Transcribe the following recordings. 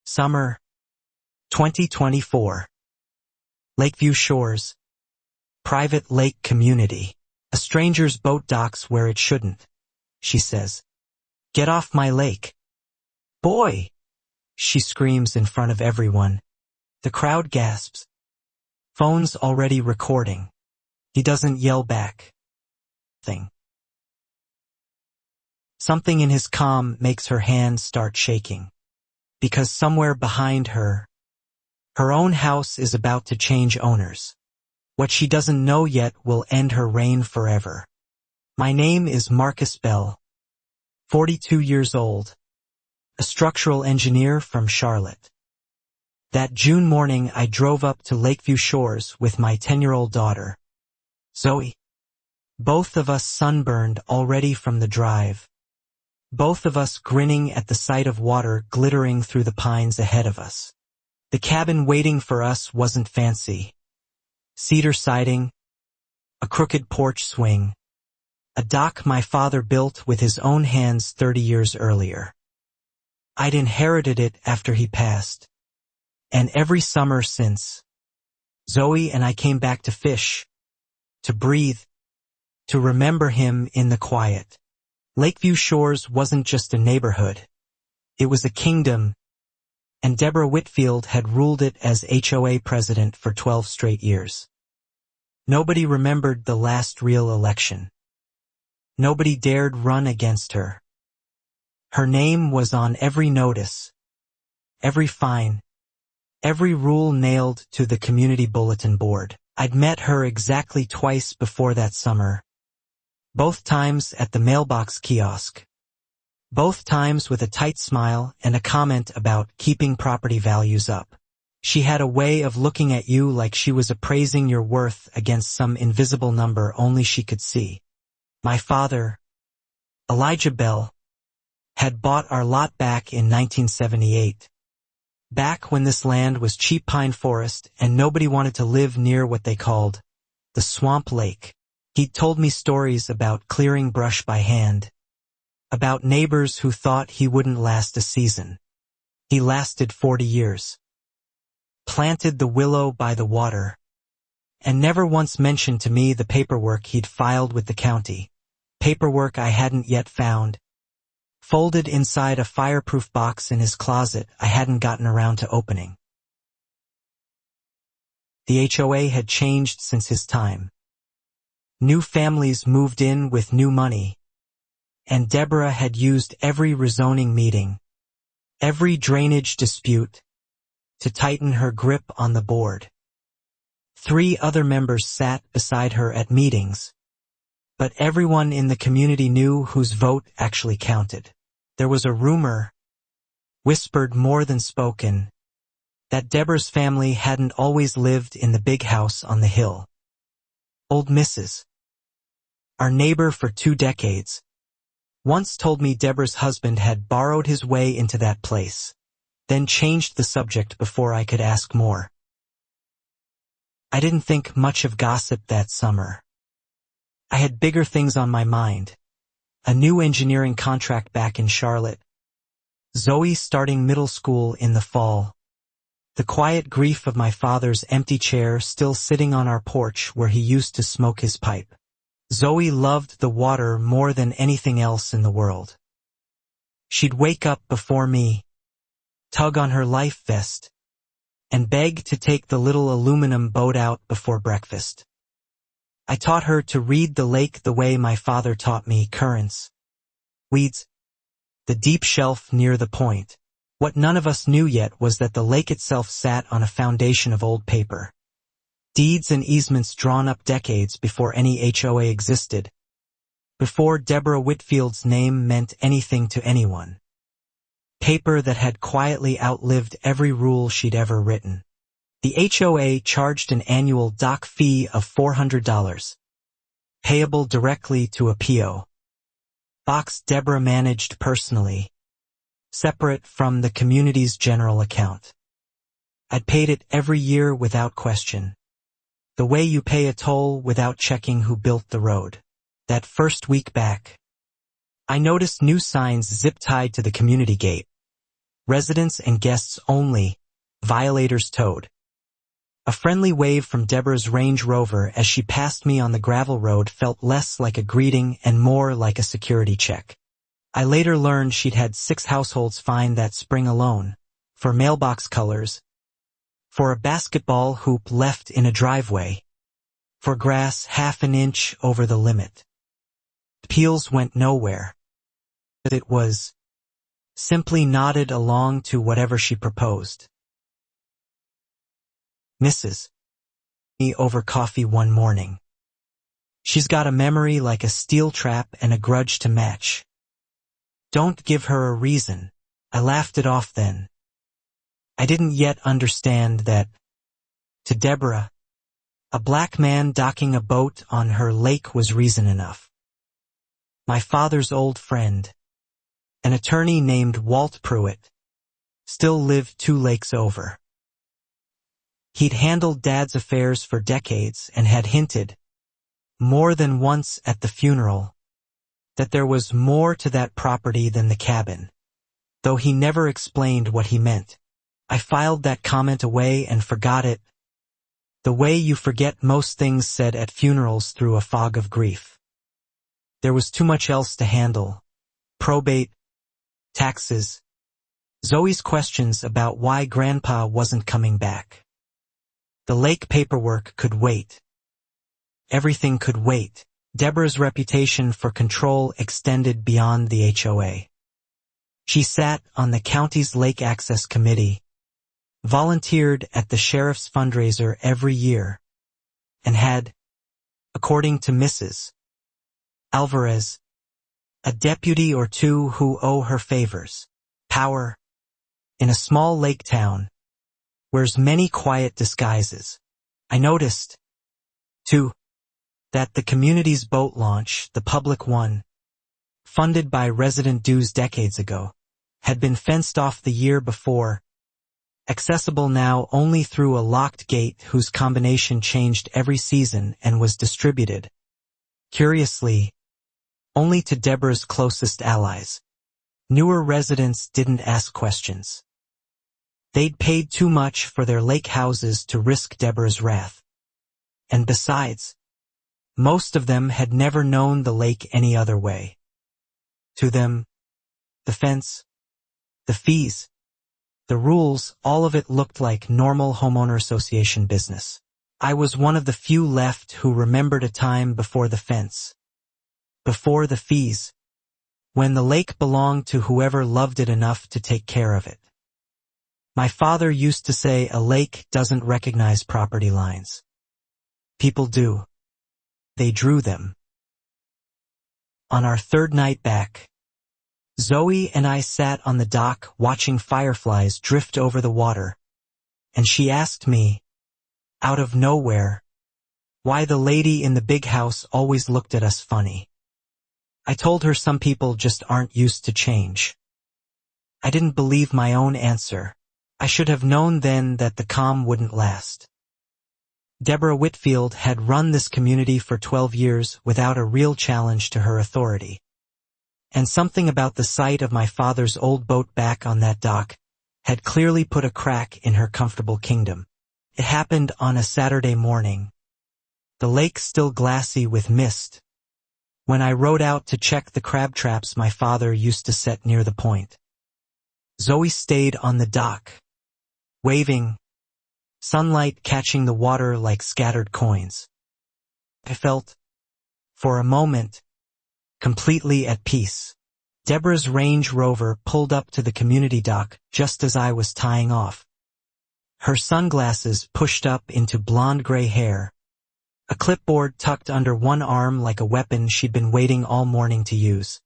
Summer 2024. Lakeview Shores. Private lake community. A stranger's boat docks where it shouldn't, she says. Get off my lake. Boy! She screams in front of everyone. The crowd gasps. Phone's already recording. He doesn't yell back. Something in his calm makes her hands start shaking. Because somewhere behind her, her own house is about to change owners. What she doesn't know yet will end her reign forever. My name is Marcus Bell, 42 years old, a structural engineer from Charlotte. That June morning I drove up to Lakeview Shores with my 10-year-old daughter, Zoe. Both of us sunburned already from the drive. Both of us grinning at the sight of water glittering through the pines ahead of us. The cabin waiting for us wasn't fancy. Cedar siding, a crooked porch swing, a dock my father built with his own hands 30 years earlier. I'd inherited it after he passed. And every summer since, Zoe and I came back to fish, to breathe, to remember him in the quiet. Lakeview Shores wasn't just a neighborhood. It was a kingdom, and Deborah Whitfield had ruled it as HOA president for 12 straight years. Nobody remembered the last real election. Nobody dared run against her. Her name was on every notice, every fine, every rule nailed to the community bulletin board. I'd met her exactly twice before that summer. Both times at the mailbox kiosk. Both times with a tight smile and a comment about keeping property values up. She had a way of looking at you like she was appraising your worth against some invisible number only she could see. My father, Elijah Bell, had bought our lot back in 1978. Back when this land was cheap pine forest and nobody wanted to live near what they called the swamp lake. He'd told me stories about clearing brush by hand, about neighbors who thought he wouldn't last a season. He lasted 40 years. Planted the willow by the water, and never once mentioned to me the paperwork he'd filed with the county, paperwork I hadn't yet found, folded inside a fireproof box in his closet I hadn't gotten around to opening. The HOA had changed since his time. New families moved in with new money, and Deborah had used every rezoning meeting, every drainage dispute, to tighten her grip on the board. 3 other members sat beside her at meetings, but everyone in the community knew whose vote actually counted. There was a rumor, whispered more than spoken, that Deborah's family hadn't always lived in the big house on the hill. Old Mrs., our neighbor for 2 decades, once told me Deborah's husband had borrowed his way into that place, then changed the subject before I could ask more. I didn't think much of gossip that summer. I had bigger things on my mind. A new engineering contract back in Charlotte. Zoe starting middle school in the fall. The quiet grief of my father's empty chair still sitting on our porch where he used to smoke his pipe. Zoe loved the water more than anything else in the world. She'd wake up before me, tug on her life vest, and beg to take the little aluminum boat out before breakfast. I taught her to read the lake the way my father taught me currents, weeds, the deep shelf near the point. What none of us knew yet was that the lake itself sat on a foundation of old paper. Deeds and easements drawn up decades before any HOA existed, before Deborah Whitfield's name meant anything to anyone. Paper that had quietly outlived every rule she'd ever written. The HOA charged an annual dock fee of $400, payable directly to a PO. Box Deborah managed personally, separate from the community's general account. I'd paid it every year without question. The way you pay a toll without checking who built the road. That first week back, I noticed new signs zip-tied to the community gate. Residents and guests only, violators towed. A friendly wave from Deborah's Range Rover as she passed me on the gravel road felt less like a greeting and more like a security check. I later learned she'd had 6 households fined that spring alone, for mailbox colors, for a basketball hoop left in a driveway, for grass half an inch over the limit. Appeals went nowhere. It was simply nodded along to whatever she proposed. Mrs. Me over coffee one morning. She's got a memory like a steel trap and a grudge to match. Don't give her a reason. I laughed it off then. I didn't yet understand that, to Deborah, a black man docking a boat on her lake was reason enough. My father's old friend, an attorney named Walt Pruitt, still lived 2 lakes over. He'd handled Dad's affairs for decades and had hinted, more than once at the funeral, that there was more to that property than the cabin, though he never explained what he meant. I filed that comment away and forgot it, the way you forget most things said at funerals through a fog of grief. There was too much else to handle. Probate, taxes, Zoe's questions about why Grandpa wasn't coming back. The lake paperwork could wait. Everything could wait. Deborah's reputation for control extended beyond the HOA. She sat on the county's Lake Access Committee, volunteered at the sheriff's fundraiser every year, and had, according to Mrs. Alvarez, a deputy or 2 who owe her favors. Power, in a small lake town, wears many quiet disguises. I noticed, too, that the community's boat launch, the public one, funded by resident dues decades ago, had been fenced off the year before, accessible now only through a locked gate whose combination changed every season and was distributed, curiously, only to Deborah's closest allies. Newer residents didn't ask questions. They'd paid too much for their lake houses to risk Deborah's wrath. And besides, most of them had never known the lake any other way. To them, the fence, the fees, the rules, all of it looked like normal homeowner association business. I was one of the few left who remembered a time before the fence, before the fees, when the lake belonged to whoever loved it enough to take care of it. My father used to say a lake doesn't recognize property lines. People do. They drew them. On our 3rd night back, Zoe and I sat on the dock watching fireflies drift over the water, and she asked me, out of nowhere, why the lady in the big house always looked at us funny. I told her some people just aren't used to change. I didn't believe my own answer. I should have known then that the calm wouldn't last. Deborah Whitfield had run this community for 12 years without a real challenge to her authority. And something about the sight of my father's old boat back on that dock had clearly put a crack in her comfortable kingdom. It happened on a Saturday morning, the lake still glassy with mist, when I rode out to check the crab traps my father used to set near the point. Zoe stayed on the dock, waving, sunlight catching the water like scattered coins. I felt, for a moment, completely at peace. Deborah's Range Rover pulled up to the community dock just as I was tying off. Her sunglasses pushed up into blonde-gray hair, a clipboard tucked under one arm like a weapon she'd been waiting all morning to use.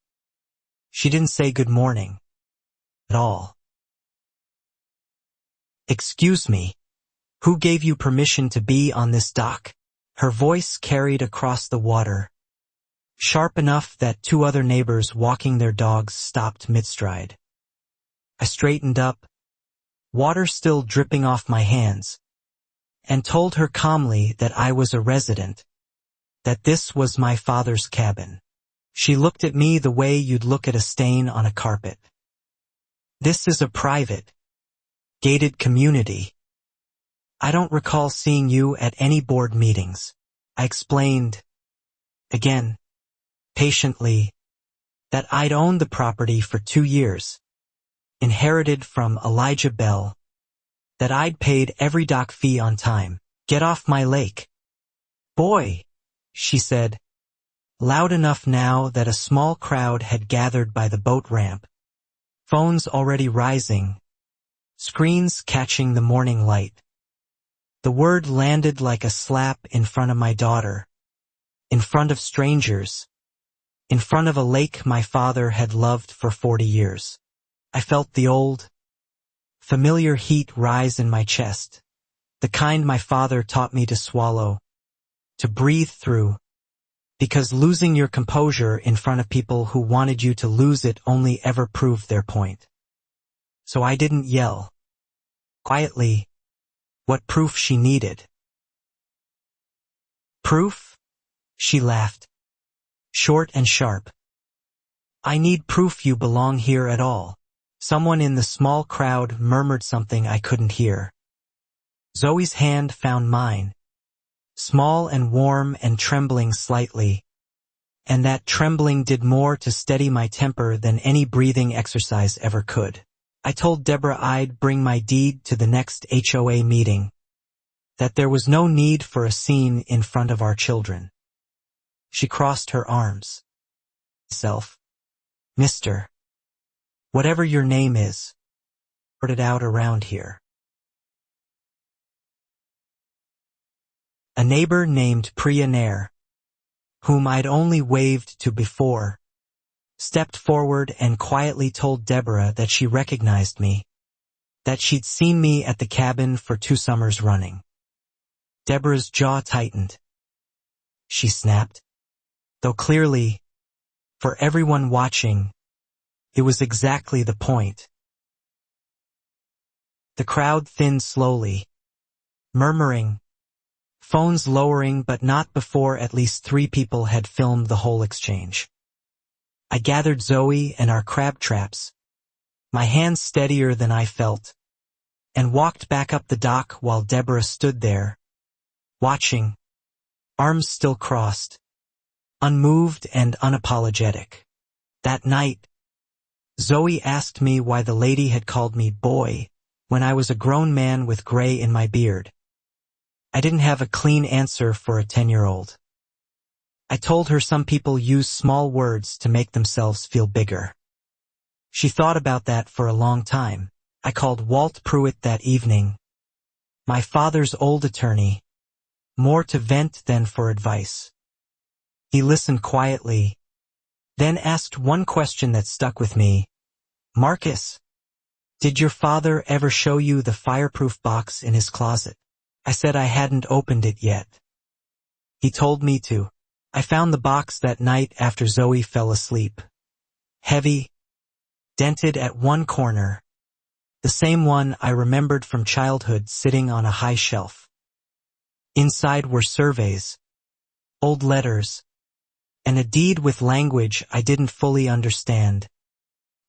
She didn't say good morning at all. "Excuse me, who gave you permission to be on this dock?" Her voice carried across the water, sharp enough that 2 other neighbors walking their dogs stopped mid-stride. I straightened up, water still dripping off my hands, and told her calmly that I was a resident, that this was my father's cabin. She looked at me the way you'd look at a stain on a carpet. This is a private, gated community. I don't recall seeing you at any board meetings. I explained, again, patiently, that I'd owned the property for 2 years, inherited from Elijah Bell, that I'd paid every dock fee on time. Get off my lake. Boy, she said, loud enough now that a small crowd had gathered by the boat ramp, phones already rising, screens catching the morning light. The word landed like a slap in front of my daughter, in front of strangers, in front of a lake my father had loved for 40 years. I felt the old, familiar heat rise in my chest, the kind my father taught me to swallow, to breathe through, because losing your composure in front of people who wanted you to lose it only ever proved their point. So I didn't yell. Quietly, what proof she needed. Proof? She laughed, short and sharp. I need proof you belong here at all. Someone in the small crowd murmured something I couldn't hear. Zoe's hand found mine, small and warm and trembling slightly, and that trembling did more to steady my temper than any breathing exercise ever could. I told Deborah I'd bring my deed to the next HOA meeting, that there was no need for a scene in front of our children. She crossed her arms. Self, Mr. Whatever your name is, put it out around here. A neighbor named Priya Nair, whom I'd only waved to before, stepped forward and quietly told Deborah that she recognized me, that she'd seen me at the cabin for 2 summers running. Deborah's jaw tightened. She snapped, though clearly, for everyone watching, it was exactly the point. The crowd thinned slowly, murmuring, phones lowering, but not before at least 3 people had filmed the whole exchange. I gathered Zoe and our crab traps, my hands steadier than I felt, and walked back up the dock while Deborah stood there, watching, arms still crossed, unmoved and unapologetic. That night, Zoe asked me why the lady had called me boy when I was a grown man with gray in my beard. I didn't have a clean answer for a 10-year-old. I told her some people use small words to make themselves feel bigger. She thought about that for a long time. I called Walt Pruitt that evening, my father's old attorney, more to vent than for advice. He listened quietly, then asked one question that stuck with me. Marcus, did your father ever show you the fireproof box in his closet? I said I hadn't opened it yet. He told me to. I found the box that night after Zoe fell asleep. Heavy, dented at one corner, the same one I remembered from childhood sitting on a high shelf. Inside were surveys, old letters, and a deed with language I didn't fully understand,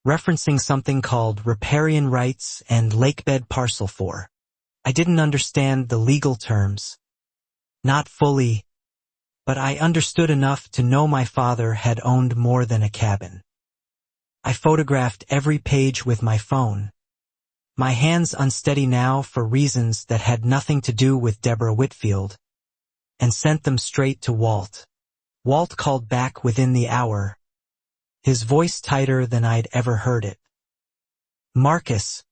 referencing something called riparian rights and lakebed parcel 4. I didn't understand the legal terms. Not fully, but I understood enough to know my father had owned more than a cabin. I photographed every page with my phone, my hands unsteady now for reasons that had nothing to do with Deborah Whitfield, and sent them straight to Walt. Walt called back within the hour, his voice tighter than I'd ever heard it. Marcus,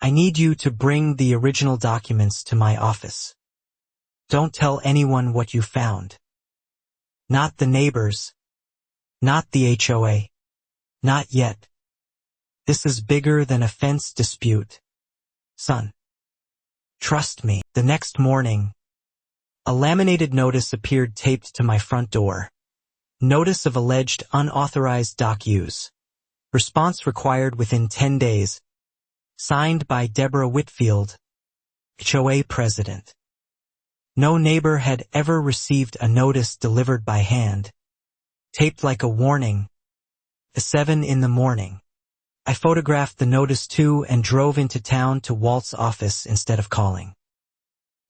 I need you to bring the original documents to my office. Don't tell anyone what you found. Not the neighbors. Not the HOA. Not yet. This is bigger than a fence dispute, son. Trust me. The next morning, a laminated notice appeared taped to my front door. Notice of alleged unauthorized dock use. Response required within 10 days. Signed by Deborah Whitfield, HOA president. No neighbor had ever received a notice delivered by hand, taped like a warning. 7 in the morning. I photographed the notice too and drove into town to Walt's office instead of calling.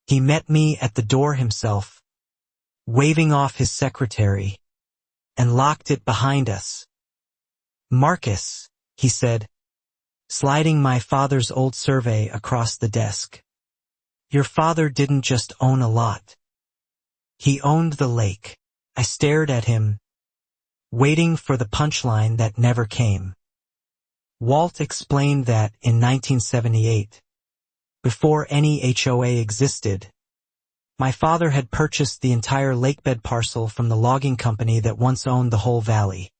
He met me at the door himself, waving off his secretary, and locked it behind us. "Marcus," he said, sliding my father's old survey across the desk. "Your father didn't just own a lot. He owned the lake." I stared at him, waiting for the punchline that never came. Walt explained that in 1978, before any HOA existed, my father had purchased the entire lakebed parcel from the logging company that once owned the whole valley,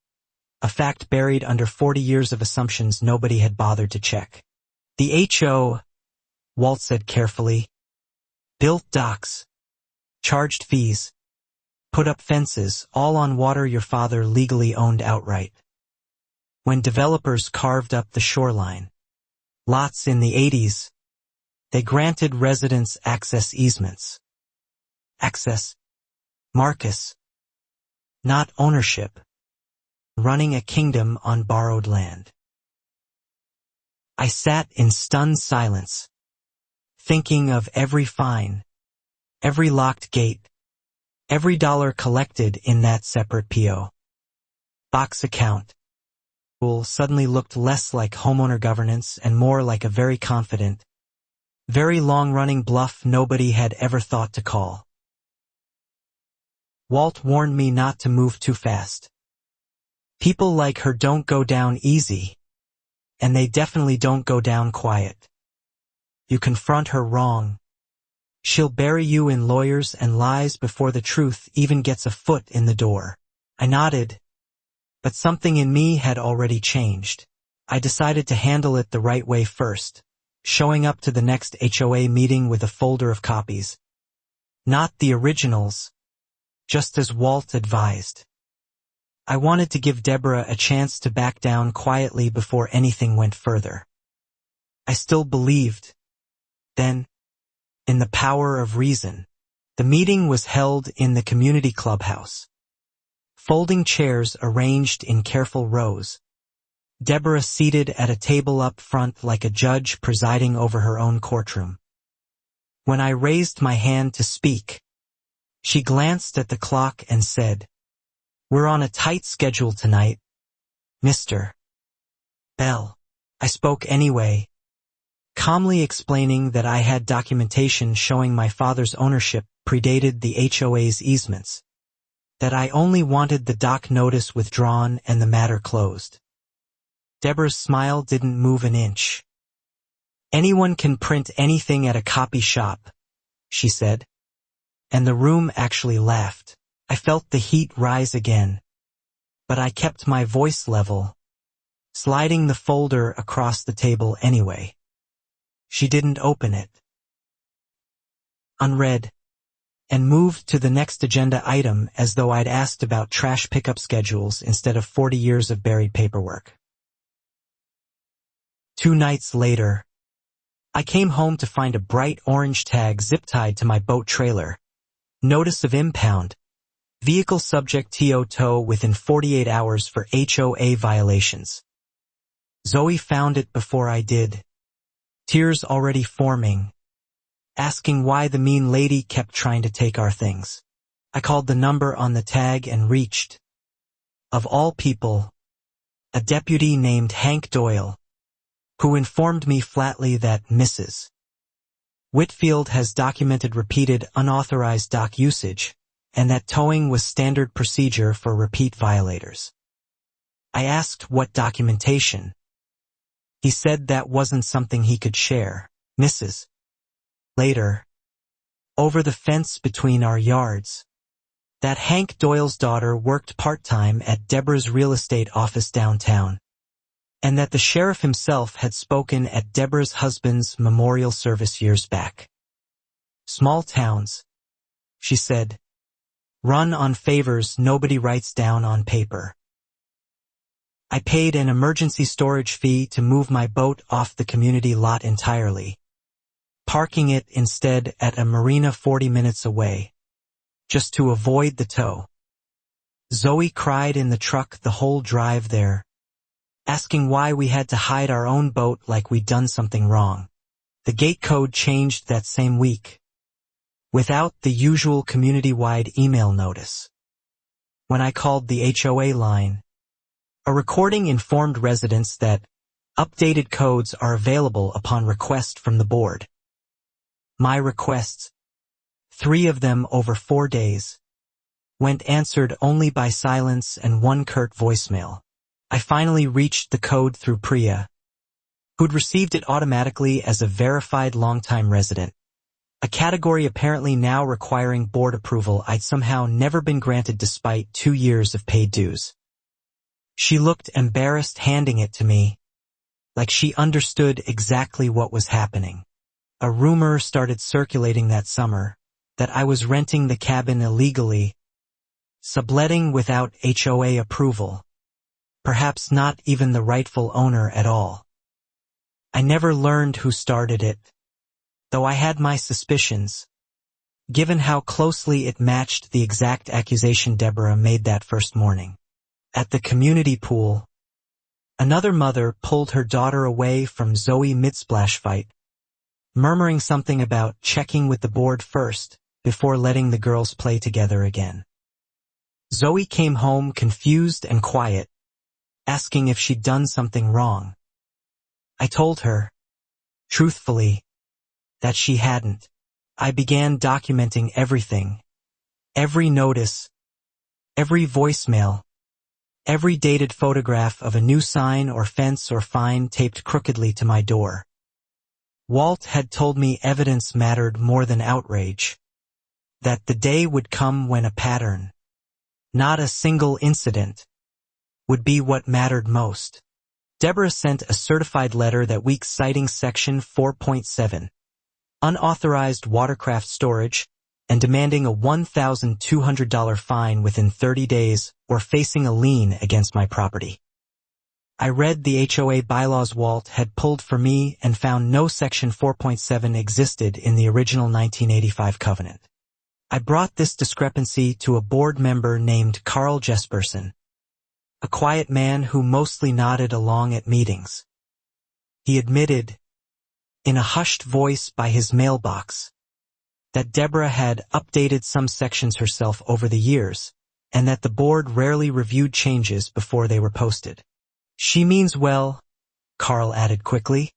a fact buried under 40 years of assumptions nobody had bothered to check. "The HO," Walt said carefully, "built docks, charged fees, put up fences, all on water your father legally owned outright. When developers carved up the shoreline lots in the 80s, they granted residents access easements. Access, Marcus, not ownership. Running a kingdom on borrowed land." I sat in stunned silence, thinking of every fine, every locked gate, every dollar collected in that separate P.O. box account. Rule suddenly looked less like homeowner governance and more like a very confident, very long-running bluff nobody had ever thought to call. Walt warned me not to move too fast. "People like her don't go down easy, and they definitely don't go down quiet. You confront her wrong, she'll bury you in lawyers and lies before the truth even gets a foot in the door." I nodded, but something in me had already changed. I decided to handle it the right way first, showing up to the next HOA meeting with a folder of copies. Not the originals, just as Walt advised. I wanted to give Deborah a chance to back down quietly before anything went further. I still believed, then, in the power of reason. The meeting was held in the community clubhouse. Folding chairs arranged in careful rows. Deborah seated at a table up front like a judge presiding over her own courtroom. When I raised my hand to speak, she glanced at the clock and said, "We're on a tight schedule tonight, Mr. Bell." I spoke anyway, calmly explaining that I had documentation showing my father's ownership predated the HOA's easements, that I only wanted the dock notice withdrawn and the matter closed. Deborah's smile didn't move an inch. "Anyone can print anything at a copy shop," she said. And the room actually laughed. I felt the heat rise again, but I kept my voice level, sliding the folder across the table anyway. She didn't open it. Unread, and moved to the next agenda item as though I'd asked about trash pickup schedules instead of 40 years of buried paperwork. 2 nights later, I came home to find a bright orange tag zip-tied to my boat trailer. Notice of impound. Vehicle subject to tow within 48 hours for HOA violations. Zoe found it before I did, tears already forming, asking why the mean lady kept trying to take our things. I called the number on the tag and reached, of all people, a deputy named Hank Doyle, who informed me flatly that Mrs. Whitfield has documented repeated unauthorized dock usage, and that towing was standard procedure for repeat violators. I asked what documentation. He said that wasn't something he could share. Mrs. Later, over the fence between our yards, that Hank Doyle's daughter worked part-time at Deborah's real estate office downtown, and that the sheriff himself had spoken at Deborah's husband's memorial service years back. Small towns, she said, run on favors nobody writes down on paper. I paid an emergency storage fee to move my boat off the community lot entirely, parking it instead at a marina 40 minutes away, just to avoid the tow. Zoe cried in the truck the whole drive there, asking why we had to hide our own boat like we'd done something wrong. The gate code changed that same week, without the usual community-wide email notice. When I called the HOA line, a recording informed residents that updated codes are available upon request from the board. My requests, 3 of them over 4 days, went answered only by silence and one curt voicemail. I finally reached the code through Priya, who'd received it automatically as a verified longtime resident, a category apparently now requiring board approval I'd somehow never been granted despite 2 years of paid dues. She looked embarrassed handing it to me, like she understood exactly what was happening. A rumor started circulating that summer that I was renting the cabin illegally, subletting without HOA approval, perhaps not even the rightful owner at all. I never learned who started it, though I had my suspicions, given how closely it matched the exact accusation Deborah made that first morning. At the community pool, another mother pulled her daughter away from Zoe mid-splash fight, murmuring something about checking with the board first before letting the girls play together again. Zoe came home confused and quiet, asking if she'd done something wrong. I told her, truthfully, that she hadn't. I began documenting everything, every notice, every voicemail, every dated photograph of a new sign or fence or fine taped crookedly to my door. Walt had told me evidence mattered more than outrage, that the day would come when a pattern, not a single incident, would be what mattered most. Deborah sent a certified letter that week citing Section 4.7, unauthorized watercraft storage, and demanding a $1,200 fine within 30 days or facing a lien against my property. I read the HOA bylaws Walt had pulled for me and found no Section 4.7 existed in the original 1985 covenant. I brought this discrepancy to a board member named Carl Jesperson, a quiet man who mostly nodded along at meetings. He admitted, in a hushed voice by his mailbox, that Deborah had updated some sections herself over the years, and that the board rarely reviewed changes before they were posted. She means well, Carl added quickly,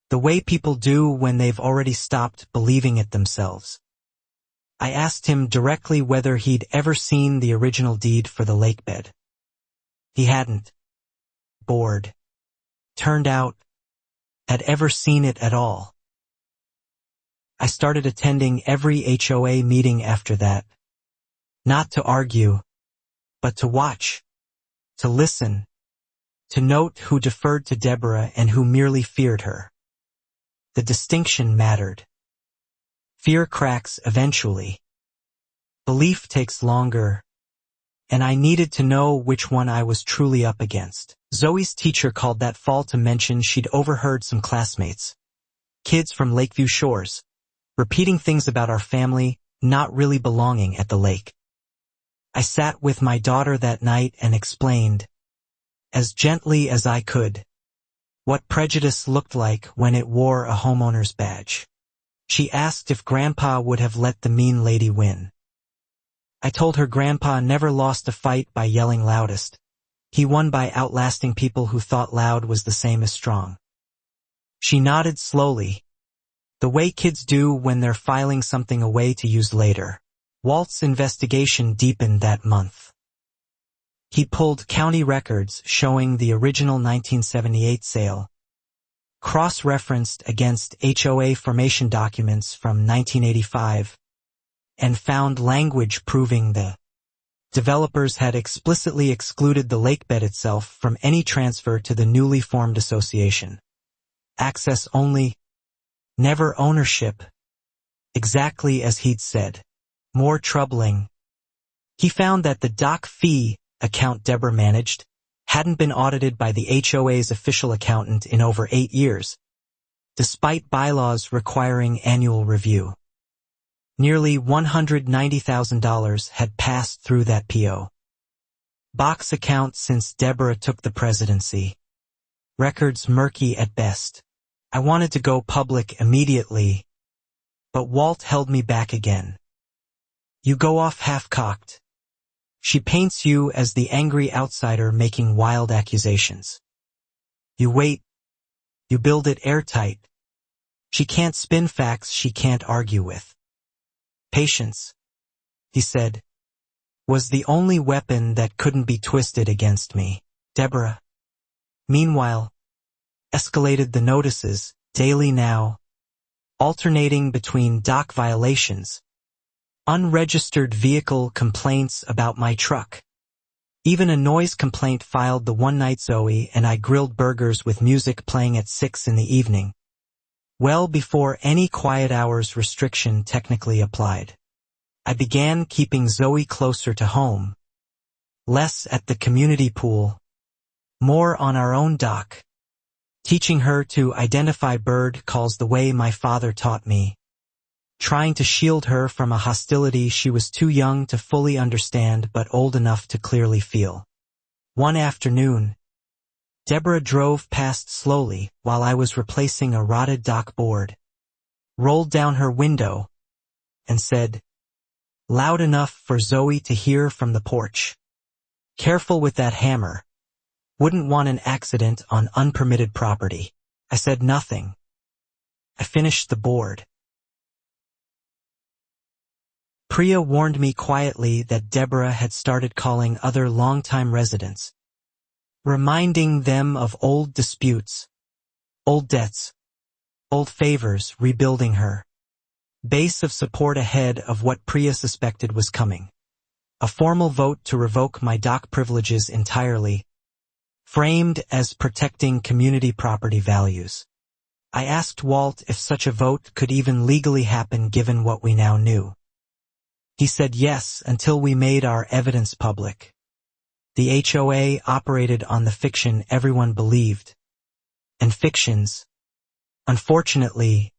the way people do when they've already stopped believing it themselves. I asked him directly whether he'd ever seen the original deed for the lake bed. He hadn't. Board, turned out, had ever seen it at all. I started attending every HOA meeting after that, not to argue, but to watch, to listen, to note who deferred to Deborah and who merely feared her. The distinction mattered. Fear cracks eventually. Belief takes longer, and I needed to know which one I was truly up against. Zoe's teacher called that fall to mention she'd overheard some classmates, kids from Lakeview Shores, repeating things about our family not really belonging at the lake. I sat with my daughter that night and explained, as gently as I could, what prejudice looked like when it wore a homeowner's badge. She asked if Grandpa would have let the mean lady win. I told her Grandpa never lost a fight by yelling loudest. He won by outlasting people who thought loud was the same as strong. She nodded slowly, the way kids do when they're filing something away to use later. Walt's investigation deepened that month. He pulled county records showing the original 1978 sale, cross-referenced against HOA formation documents from 1985, and found language proving the developers had explicitly excluded the lakebed itself from any transfer to the newly formed association. Access only, never ownership, exactly as he'd said. More troubling, he found that the doc fee account Deborah managed hadn't been audited by the HOA's official accountant in over 8 years, despite bylaws requiring annual review. Nearly $190,000 had passed through that PO box account since Deborah took the presidency. records murky at best. I wanted to go public immediately, but Walt held me back again. You go off half-cocked. She paints you as the angry outsider making wild accusations. You wait. You build it airtight. She can't spin facts she can't argue with. Patience, he said, was the only weapon that couldn't be twisted against me. Deborah, meanwhile, escalated the notices, daily now, alternating between dock violations, unregistered vehicle complaints about my truck. Even a noise complaint filed the one night Zoe and I grilled burgers with music playing at 6 in the evening, well before any quiet hours restriction technically applied. I began keeping Zoe closer to home, less at the community pool, more on our own dock, teaching her to identify bird calls the way my father taught me, trying to shield her from a hostility she was too young to fully understand but old enough to clearly feel. One afternoon, Deborah drove past slowly while I was replacing a rotted dock board, rolled down her window, and said, loud enough for Zoe to hear from the porch, "Careful with that hammer. Wouldn't want an accident on unpermitted property." I said nothing. I finished the board. Priya warned me quietly that Deborah had started calling other longtime residents, reminding them of old disputes, old debts, old favors, rebuilding her base of support ahead of what Priya suspected was coming. A formal vote to revoke my dock privileges entirely, framed as protecting community property values. I asked Walt if such a vote could even legally happen given what we now knew. He said yes until we made our evidence public. The HOA operated on the fiction everyone believed, and fictions, unfortunately,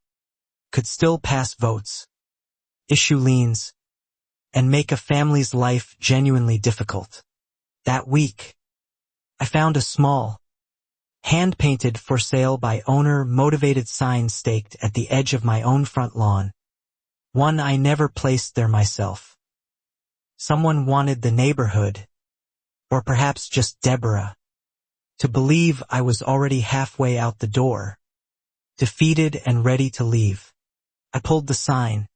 could still pass votes, issue liens, and make a family's life genuinely difficult. That week, I found a small, hand-painted for sale by owner motivated sign staked at the edge of my own front lawn, one I never placed there myself. Someone wanted the neighborhood, or perhaps just Deborah, to believe I was already halfway out the door, defeated and ready to leave. I pulled the sign,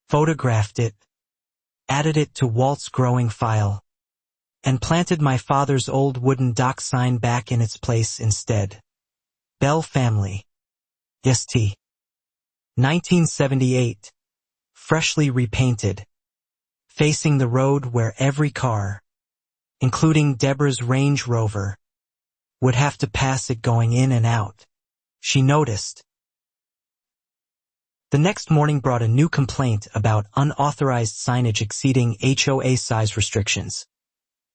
photographed it, added it to Walt's growing file, and planted my father's old wooden dock sign back in its place instead. Bell Family. St. 1978. Freshly repainted, facing the road where every car, including Deborah's Range Rover, would have to pass it going in and out. She noticed. The next morning brought a new complaint about unauthorized signage exceeding HOA size restrictions,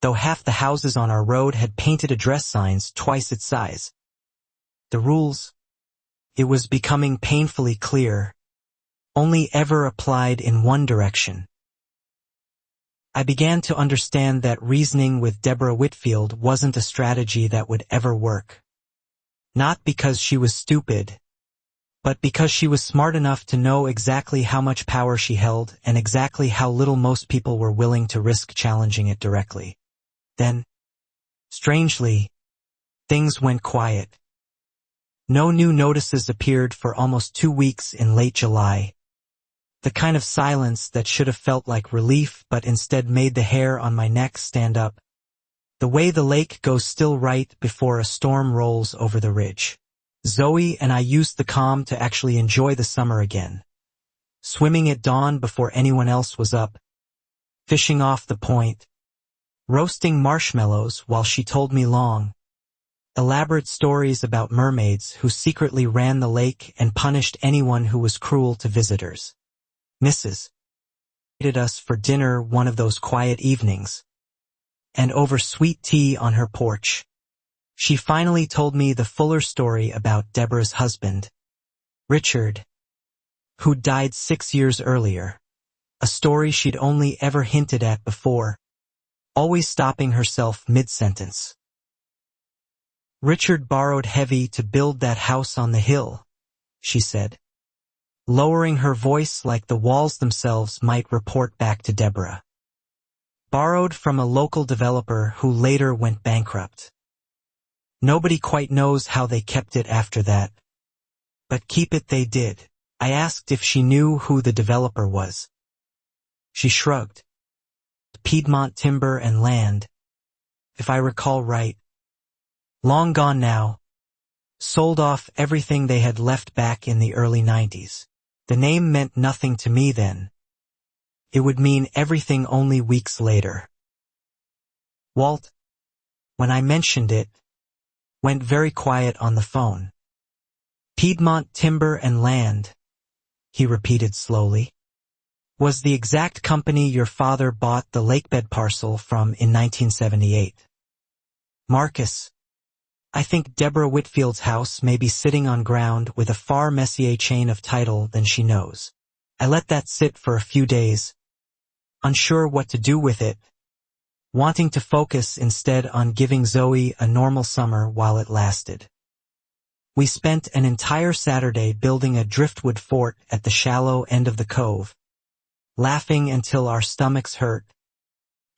though half the houses on our road had painted address signs twice its size. The rules, it was becoming painfully clear, only ever applied in one direction. I began to understand that reasoning with Deborah Whitfield wasn't a strategy that would ever work. Not because she was stupid, but because she was smart enough to know exactly how much power she held and exactly how little most people were willing to risk challenging it directly. Then, strangely, things went quiet. No new notices appeared for almost 2 weeks in late July. The kind of silence that should have felt like relief but instead made the hair on my neck stand up. The way the lake goes still right before a storm rolls over the ridge. Zoe and I used the calm to actually enjoy the summer again. Swimming at dawn before anyone else was up, fishing off the point, roasting marshmallows while she told me long, elaborate stories about mermaids who secretly ran the lake and punished anyone who was cruel to visitors. Mrs. invited us for dinner one of those quiet evenings, and over sweet tea on her porch, she finally told me the fuller story about Deborah's husband, Richard, who died 6 years earlier, a story she'd only ever hinted at before, always stopping herself mid-sentence. Richard borrowed heavy to build that house on the hill, she said, lowering her voice like the walls themselves might report back to Deborah. Borrowed from a local developer who later went bankrupt. Nobody quite knows how they kept it after that. But keep it they did. I asked if she knew who the developer was. She shrugged. Piedmont Timber and Land, if I recall right. Long gone now. Sold off everything they had left back in the early 90s. The name meant nothing to me then. It would mean everything only weeks later. Walt, when I mentioned it, went very quiet on the phone. Piedmont Timber and Land, he repeated slowly, was the exact company your father bought the lakebed parcel from in 1978. Marcus, I think Deborah Whitfield's house may be sitting on ground with a far messier chain of title than she knows. I let that sit for a few days, unsure what to do with it, wanting to focus instead on giving Zoe a normal summer while it lasted. We spent an entire Saturday building a driftwood fort at the shallow end of the cove, laughing until our stomachs hurt,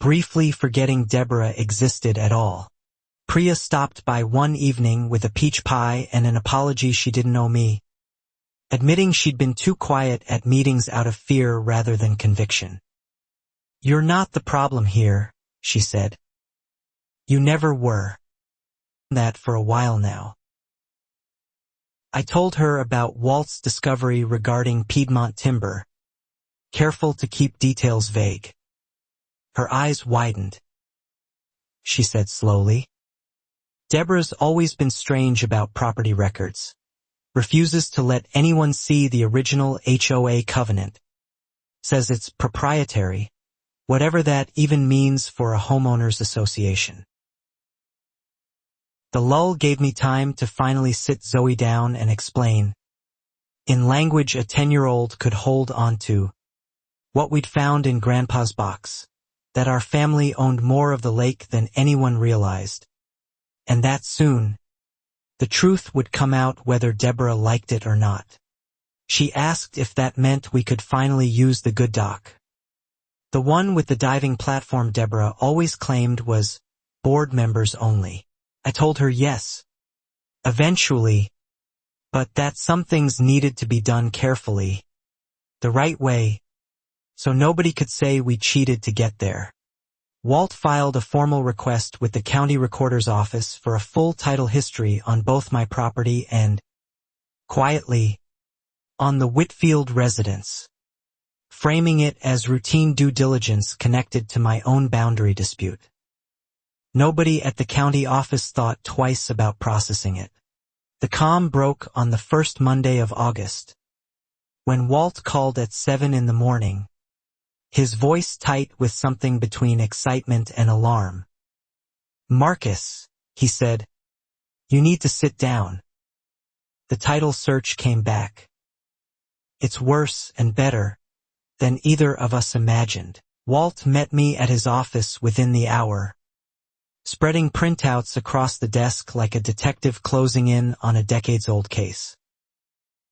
briefly forgetting Deborah existed at all. Priya stopped by one evening with a peach pie and an apology she didn't owe me, admitting she'd been too quiet at meetings out of fear rather than conviction. You're not the problem here, she said. You never were. That for a while now. I told her about Walt's discovery regarding Piedmont Timber, careful to keep details vague. Her eyes widened. She said slowly. Deborah's always been strange about property records. Refuses to let anyone see the original HOA covenant. Says it's proprietary, whatever that even means for a homeowners association. The lull gave me time to finally sit Zoe down and explain, in language a 10-year-old could hold on to, what we'd found in Grandpa's box, that our family owned more of the lake than anyone realized, and that soon, the truth would come out whether Deborah liked it or not. She asked if that meant we could finally use the good dock. The one with the diving platform Deborah always claimed was board members only. I told her yes. Eventually, but that some things needed to be done carefully, the right way, so nobody could say we cheated to get there. Walt filed a formal request with the county recorder's office for a full title history on both my property and, quietly, on the Whitfield residence, framing it as routine due diligence connected to my own boundary dispute. Nobody at the county office thought twice about processing it. The calm broke on the first Monday of August, when Walt called at 7 in the morning, his voice tight with something between excitement and alarm. Marcus, he said, you need to sit down. The title search came back. It's worse and better than either of us imagined. Walt met me at his office within the hour, spreading printouts across the desk like a detective closing in on a decades-old case.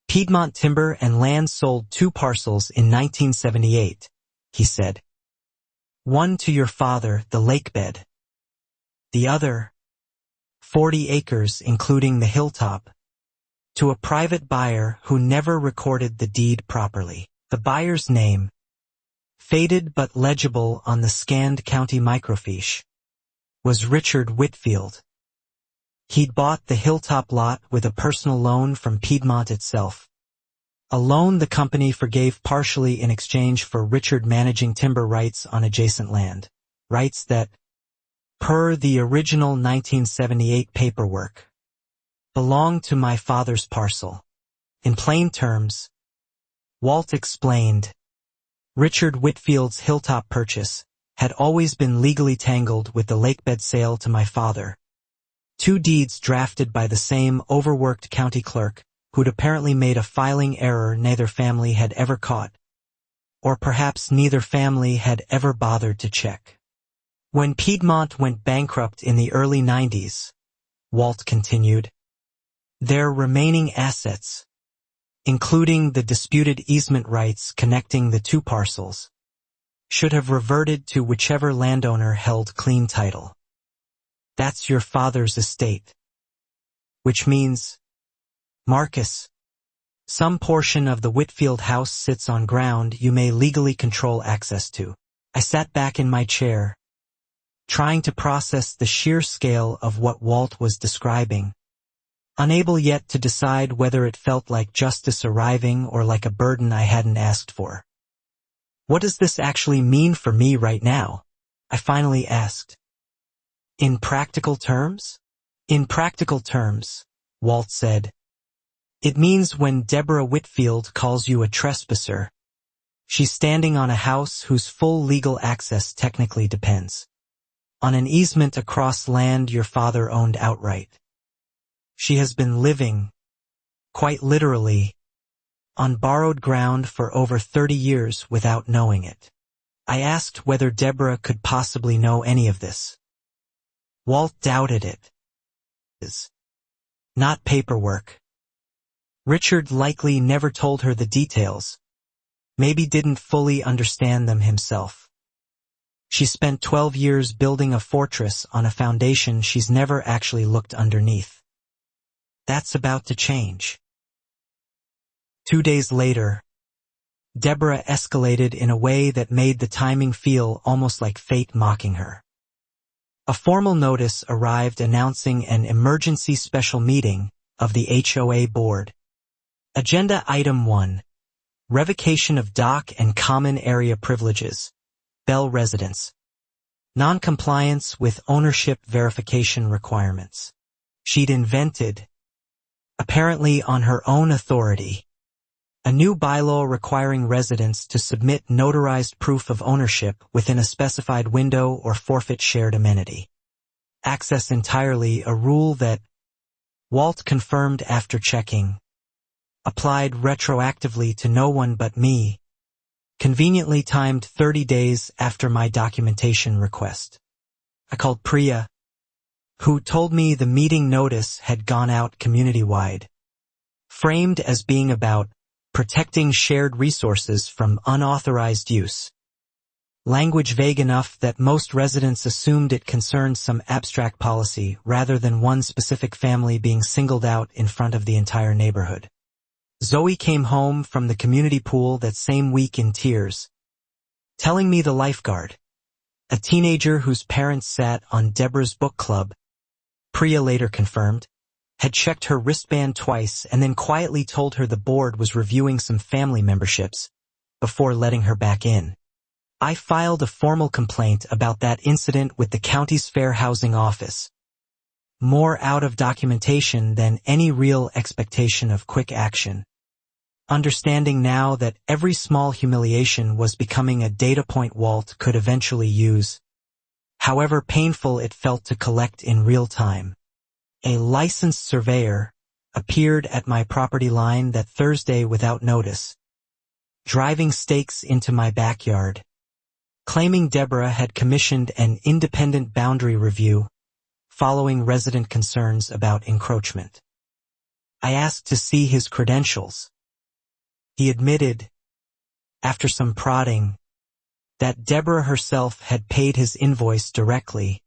Piedmont Timber and Land sold 2 parcels in 1978, he said. One to your father, the lakebed. The other, 40 acres including the hilltop, to a private buyer who never recorded the deed properly. The buyer's name, faded but legible on the scanned county microfiche, was Richard Whitfield. He'd bought the hilltop lot with a personal loan from Piedmont itself. A loan the company forgave partially in exchange for Richard managing timber rights on adjacent land, rights that, per the original 1978 paperwork, belonged to my father's parcel. In plain terms, Walt explained, Richard Whitfield's hilltop purchase had always been legally tangled with the lakebed sale to my father. 2 deeds drafted by the same overworked county clerk who'd apparently made a filing error neither family had ever caught, or perhaps neither family had ever bothered to check. When Piedmont went bankrupt in the early 90s, Walt continued. Their remaining assets, including the disputed easement rights connecting the two parcels, should have reverted to whichever landowner held clean title. That's your father's estate. Which means, Marcus, some portion of the Whitfield house sits on ground you may legally control access to. I sat back in my chair, trying to process the sheer scale of what Walt was describing, unable yet to decide whether it felt like justice arriving or like a burden I hadn't asked for. What does this actually mean for me right now? I finally asked. In practical terms? In practical terms, Walt said. It means when Deborah Whitfield calls you a trespasser, she's standing on a house whose full legal access technically depends on an easement across land your father owned outright. She has been living, quite literally, on borrowed ground for over 30 years without knowing it. I asked whether Deborah could possibly know any of this. Walt doubted it. Not paperwork. Richard likely never told her the details, maybe didn't fully understand them himself. She spent 12 years building a fortress on a foundation she's never actually looked underneath. That's about to change. 2 days later, Deborah escalated in a way that made the timing feel almost like fate mocking her. A formal notice arrived announcing an emergency special meeting of the HOA board. Agenda Item 1. Revocation of dock and common area privileges. Bell residents. Non-compliance with ownership verification requirements. She'd invented, apparently on her own authority, a new bylaw requiring residents to submit notarized proof of ownership within a specified window or forfeit shared amenity. Access entirely a rule that, Walt confirmed after checking, applied retroactively to no one but me, conveniently timed 30 days after my documentation request. I called Priya, who told me the meeting notice had gone out community-wide, framed as being about protecting shared resources from unauthorized use. Language vague enough that most residents assumed it concerned some abstract policy rather than one specific family being singled out in front of the entire neighborhood. Zoe came home from the community pool that same week in tears, telling me the lifeguard, a teenager whose parents sat on Deborah's book club, Priya later confirmed, had checked her wristband twice and then quietly told her the board was reviewing some family memberships before letting her back in. I filed a formal complaint about that incident with the county's fair housing office. More out of documentation than any real expectation of quick action. Understanding now that every small humiliation was becoming a data point Walt could eventually use, however painful it felt to collect in real time. A licensed surveyor appeared at my property line that Thursday without notice, driving stakes into my backyard, claiming Deborah had commissioned an independent boundary review following resident concerns about encroachment. I asked to see his credentials. He admitted, after some prodding, that Deborah herself had paid his invoice directly,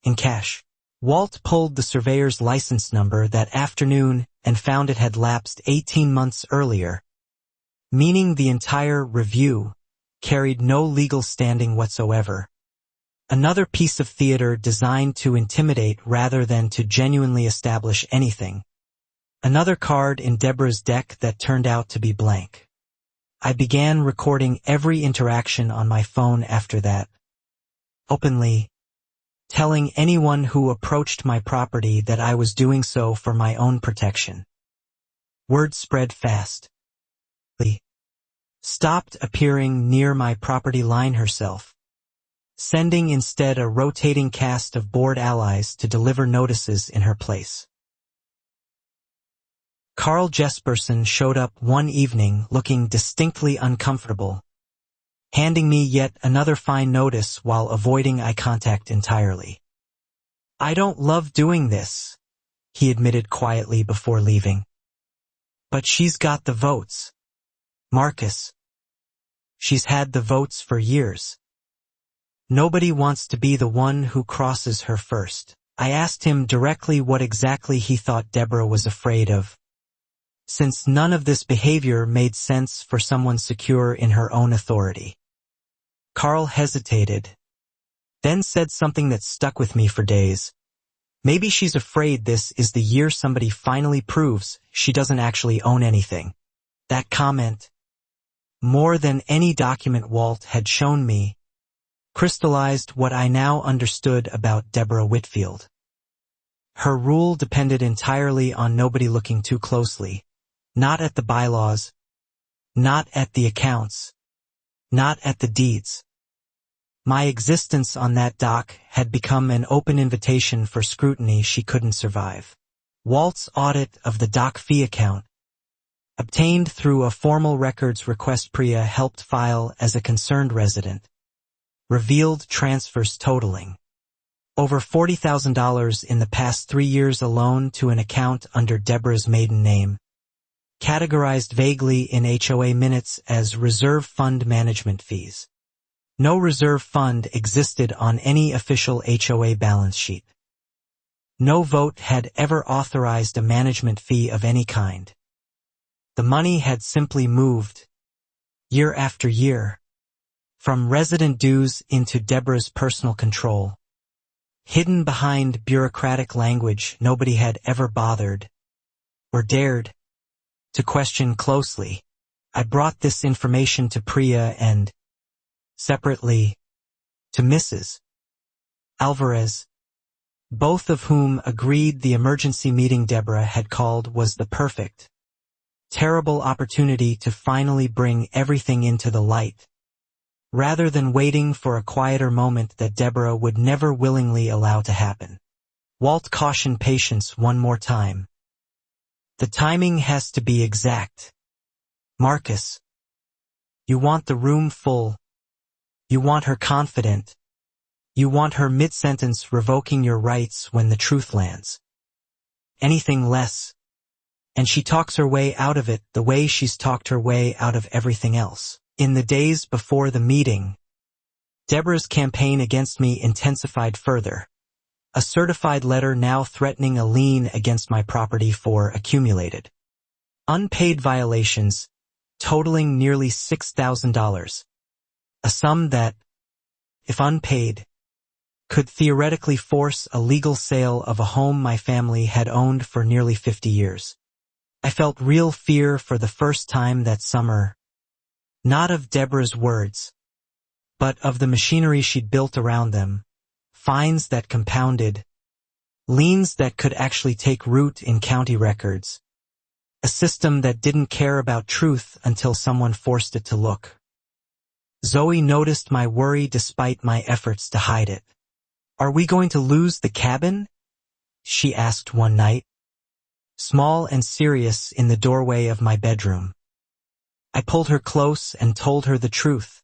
in cash. Walt pulled the surveyor's license number that afternoon and found it had lapsed 18 months earlier, meaning the entire review carried no legal standing whatsoever. Another piece of theater designed to intimidate rather than to genuinely establish anything. Another card in Deborah's deck that turned out to be blank. I began recording every interaction on my phone after that, openly, telling anyone who approached my property that I was doing so for my own protection. Word spread fast. Lee stopped appearing near my property line herself, sending instead a rotating cast of board allies to deliver notices in her place. Carl Jesperson showed up one evening looking distinctly uncomfortable, handing me yet another fine notice while avoiding eye contact entirely. "I don't love doing this," he admitted quietly before leaving. But she's got the votes. Marcus. She's had the votes for years. Nobody wants to be the one who crosses her first. I asked him directly what exactly he thought Deborah was afraid of, since none of this behavior made sense for someone secure in her own authority. Carl hesitated, then said something that stuck with me for days. Maybe she's afraid this is the year somebody finally proves she doesn't actually own anything. That comment, more than any document Walt had shown me, crystallized what I now understood about Deborah Whitfield. Her rule depended entirely on nobody looking too closely, not at the bylaws, not at the accounts, not at the deeds. My existence on that dock had become an open invitation for scrutiny she couldn't survive. Walt's audit of the dock fee account, obtained through a formal records request Priya helped file as a concerned resident, revealed transfers totaling over $40,000 in the past 3 years alone to an account under Deborah's maiden name, categorized vaguely in HOA minutes as reserve fund management fees. No reserve fund existed on any official HOA balance sheet. No vote had ever authorized a management fee of any kind. The money had simply moved, year after year, from resident dues into Deborah's personal control, hidden behind bureaucratic language nobody had ever bothered or dared to question closely. I brought this information to Priya and, separately, to Mrs. Alvarez, both of whom agreed the emergency meeting Deborah had called was the perfect, terrible opportunity to finally bring everything into the light, rather than waiting for a quieter moment that Deborah would never willingly allow to happen. Walt cautioned patience one more time. The timing has to be exact. Marcus, you want the room full. You want her confident. You want her mid-sentence revoking your rights when the truth lands. Anything less, and she talks her way out of it the way she's talked her way out of everything else. In the days before the meeting, Deborah's campaign against me intensified further, a certified letter now threatening a lien against my property for accumulated unpaid violations, totaling nearly $6,000, a sum that, if unpaid, could theoretically force a legal sale of a home my family had owned for nearly 50 years. I felt real fear for the first time that summer, not of Deborah's words, but of the machinery she'd built around them, fines that compounded, liens that could actually take root in county records, a system that didn't care about truth until someone forced it to look. Zoe noticed my worry despite my efforts to hide it. "Are we going to lose the cabin?" she asked one night, small and serious in the doorway of my bedroom. I pulled her close and told her the truth,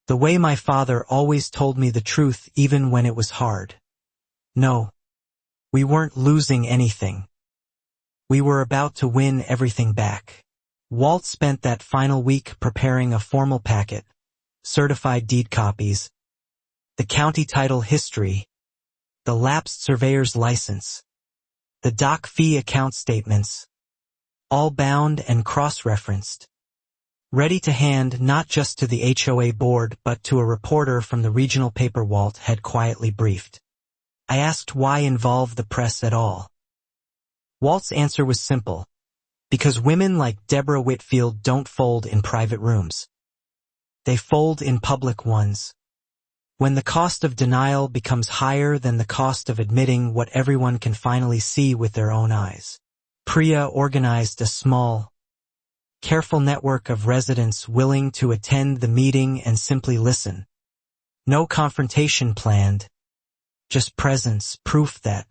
the way my father always told me the truth even when it was hard. No, we weren't losing anything. We were about to win everything back. Walt spent that final week preparing a formal packet, certified deed copies, the county title history, the lapsed surveyor's license, the dock fee account statements, all bound and cross-referenced, ready to hand not just to the HOA board but to a reporter from the regional paper Walt had quietly briefed. I asked why involve the press at all. Walt's answer was simple: because women like Deborah Whitfield don't fold in private rooms. They fold in public ones. When the cost of denial becomes higher than the cost of admitting what everyone can finally see with their own eyes. Priya organized a small, careful network of residents willing to attend the meeting and simply listen. No confrontation planned, just presence, proof that,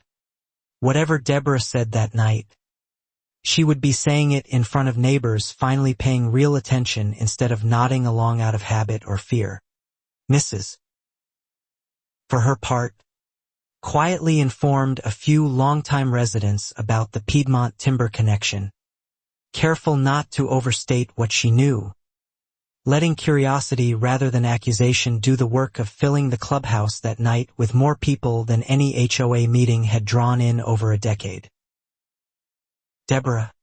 whatever Deborah said that night, she would be saying it in front of neighbors finally paying real attention instead of nodding along out of habit or fear. Mrs. For her part, quietly informed a few longtime residents about the Piedmont timber connection, careful not to overstate what she knew, letting curiosity rather than accusation do the work of filling the clubhouse that night with more people than any HOA meeting had drawn in over a decade. Deborah,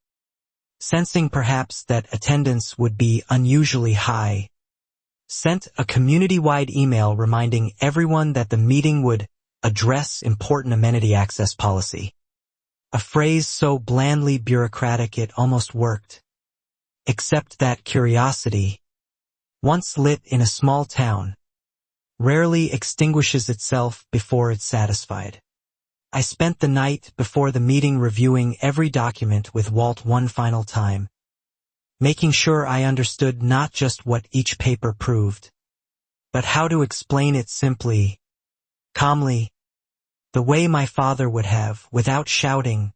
sensing perhaps that attendance would be unusually high, sent a community-wide email reminding everyone that the meeting would address important amenity access policy. A phrase so blandly bureaucratic it almost worked. Except that curiosity, once lit in a small town, rarely extinguishes itself before it's satisfied. I spent the night before the meeting reviewing every document with Walt one final time, making sure I understood not just what each paper proved, but how to explain it simply, calmly, the way my father would have, without shouting,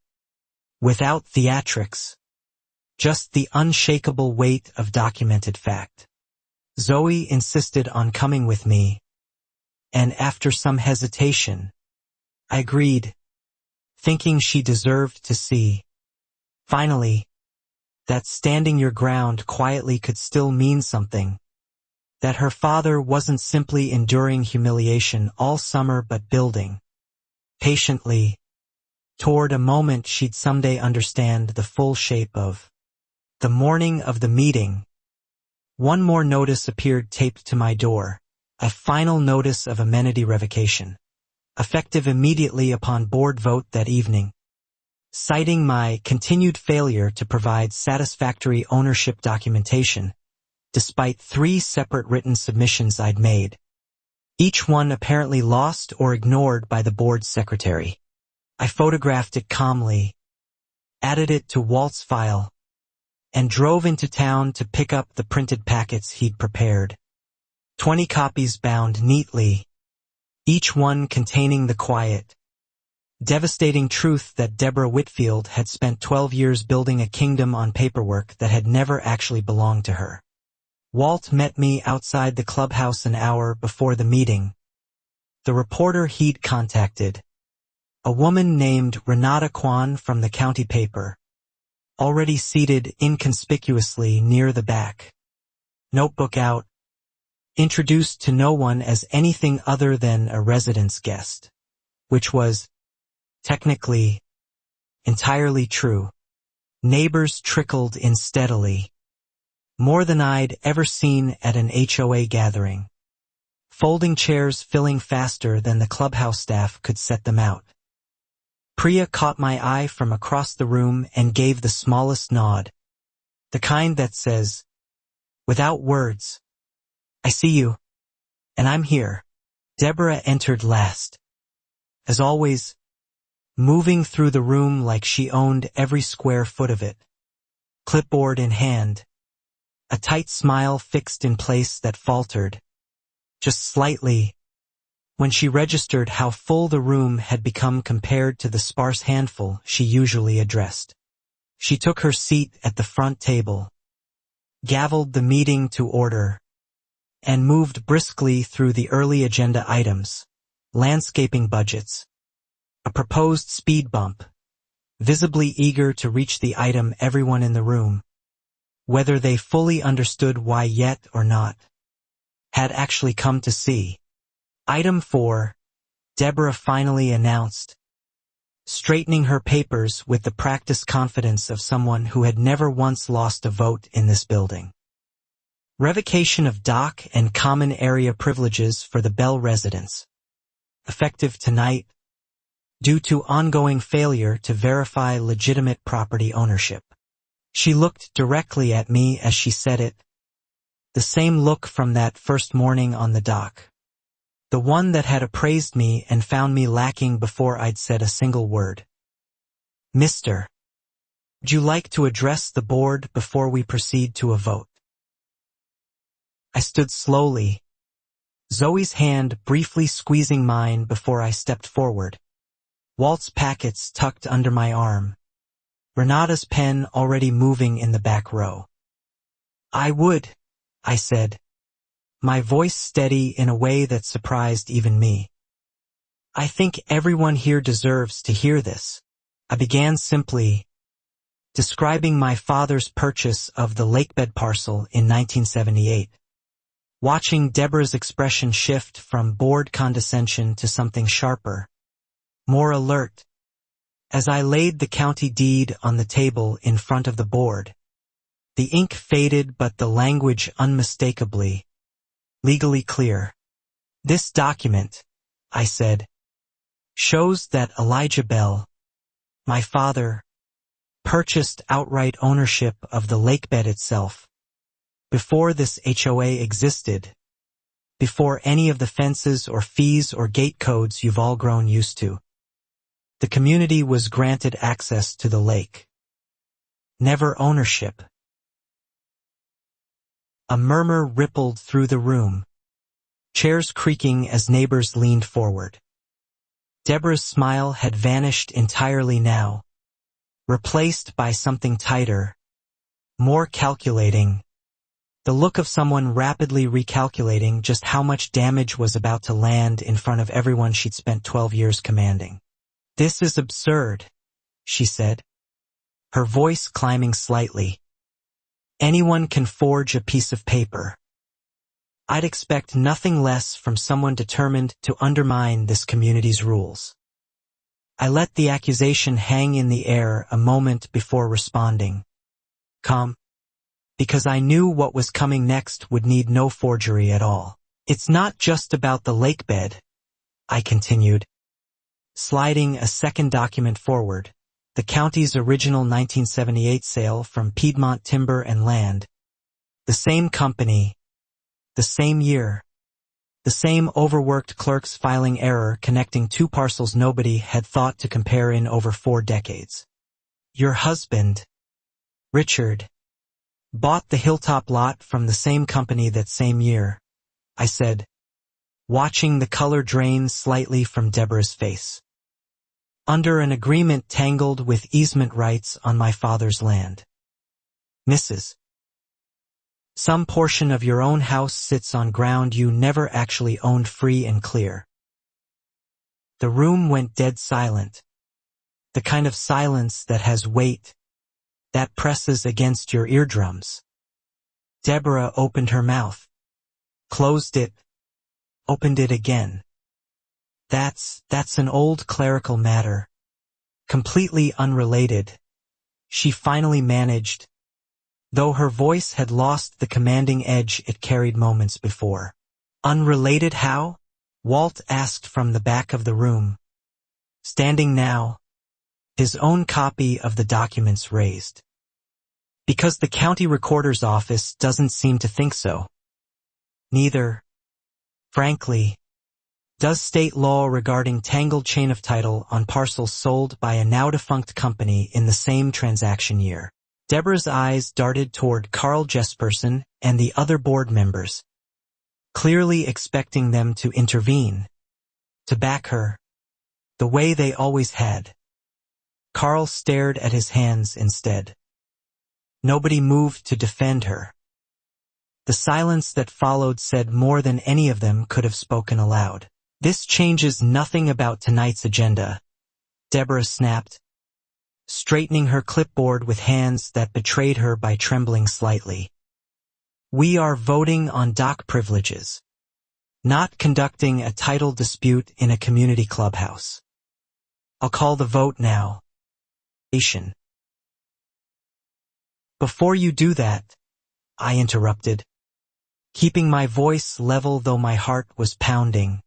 without theatrics, just the unshakable weight of documented fact. Zoe insisted on coming with me, and after some hesitation, I agreed, thinking she deserved to see, finally, that standing your ground quietly could still mean something, that her father wasn't simply enduring humiliation all summer but building, patiently, toward a moment she'd someday understand the full shape of. The morning of the meeting, one more notice appeared taped to my door, a final notice of amenity revocation, effective immediately upon board vote that evening, citing my continued failure to provide satisfactory ownership documentation, despite 3 separate written submissions I'd made, each one apparently lost or ignored by the board's secretary. I photographed it calmly, added it to Walt's file, and drove into town to pick up the printed packets he'd prepared. 20 copies bound neatly, each one containing the quiet, devastating truth that Deborah Whitfield had spent 12 years building a kingdom on paperwork that had never actually belonged to her. Walt met me outside the clubhouse an hour before the meeting. The reporter he'd contacted, a woman named Renata Kwan from the county paper, already seated inconspicuously near the back, notebook out, introduced to no one as anything other than a residence guest, which was, technically, entirely true. Neighbors trickled in steadily, more than I'd ever seen at an HOA gathering, folding chairs filling faster than the clubhouse staff could set them out. Priya caught my eye from across the room and gave the smallest nod, the kind that says, without words, I see you, and I'm here. Deborah entered last, as always, moving through the room like she owned every square foot of it, clipboard in hand, a tight smile fixed in place that faltered, just slightly, when she registered how full the room had become compared to the sparse handful she usually addressed. She took her seat at the front table, gavelled the meeting to order, and moved briskly through the early agenda items, landscaping budgets, a proposed speed bump, visibly eager to reach the item everyone in the room, whether they fully understood why yet or not, had actually come to see. Item 4, Deborah finally announced, straightening her papers with the practiced confidence of someone who had never once lost a vote in this building. Revocation of dock and common area privileges for the Bell residents, effective tonight, due to ongoing failure to verify legitimate property ownership. She looked directly at me as she said it, the same look from that first morning on the dock. The one that had appraised me and found me lacking before I'd said a single word. Mister, would you like to address the board before we proceed to a vote? I stood slowly, Zoe's hand briefly squeezing mine before I stepped forward, Walt's packets tucked under my arm, Renata's pen already moving in the back row. I would, I said, my voice steady in a way that surprised even me. I think everyone here deserves to hear this. I began simply, describing my father's purchase of the lakebed parcel in 1978. Watching Deborah's expression shift from bored condescension to something sharper, more alert, as I laid the county deed on the table in front of the board. The ink faded but the language unmistakably, legally clear. This document, I said, shows that Elijah Bell, my father, purchased outright ownership of the lakebed itself, before this HOA existed, before any of the fences or fees or gate codes you've all grown used to. The community was granted access to the lake. Never ownership. A murmur rippled through the room, chairs creaking as neighbors leaned forward. Deborah's smile had vanished entirely now, replaced by something tighter, more calculating, the look of someone rapidly recalculating just how much damage was about to land in front of everyone she'd spent 12 years commanding. "This is absurd," she said, her voice climbing slightly. "Anyone can forge a piece of paper. I'd expect nothing less from someone determined to undermine this community's rules." I let the accusation hang in the air a moment before responding. Calm. Because I knew what was coming next would need no forgery at all. "It's not just about the lakebed," I continued, sliding a second document forward, the county's original 1978 sale from Piedmont Timber and Land. The same company, the same year, the same overworked clerk's filing error connecting two parcels nobody had thought to compare in over 4 decades. "Your husband, Richard, bought the hilltop lot from the same company that same year," I said, watching the color drain slightly from Deborah's face. "Under an agreement tangled with easement rights on my father's land. Mrs. Some portion of your own house sits on ground you never actually owned free and clear." The room went dead silent, the kind of silence that has weight, that presses against your eardrums. Deborah opened her mouth, closed it, opened it again. That's an old clerical matter, completely unrelated," she finally managed, though her voice had lost the commanding edge it carried moments before. "Unrelated how?" Walt asked from the back of the room, standing now, his own copy of the documents raised. "Because the county recorder's office doesn't seem to think so. Neither, frankly, does state law regarding tangled chain of title on parcels sold by a now-defunct company in the same transaction year." Deborah's eyes darted toward Carl Jesperson and the other board members, clearly expecting them to intervene, to back her, the way they always had. Carl stared at his hands instead. Nobody moved to defend her. The silence that followed said more than any of them could have spoken aloud. "This changes nothing about tonight's agenda," Deborah snapped, straightening her clipboard with hands that betrayed her by trembling slightly. "We are voting on dock privileges, not conducting a title dispute in a community clubhouse. I'll call the vote now." "Before you do that," I interrupted, keeping my voice level though my heart was pounding,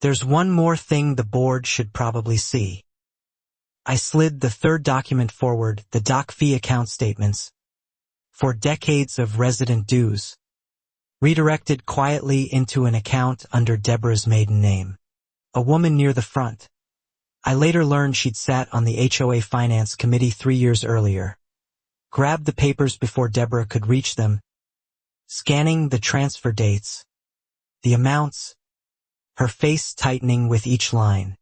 "there's one more thing the board should probably see." I slid the third document forward, the dock fee account statements, for decades of resident dues, redirected quietly into an account under Deborah's maiden name. A woman near the front. I later learned she'd sat on the HOA Finance Committee 3 years earlier. Grabbed the papers before Deborah could reach them, scanning the transfer dates, the amounts, her face tightening with each line.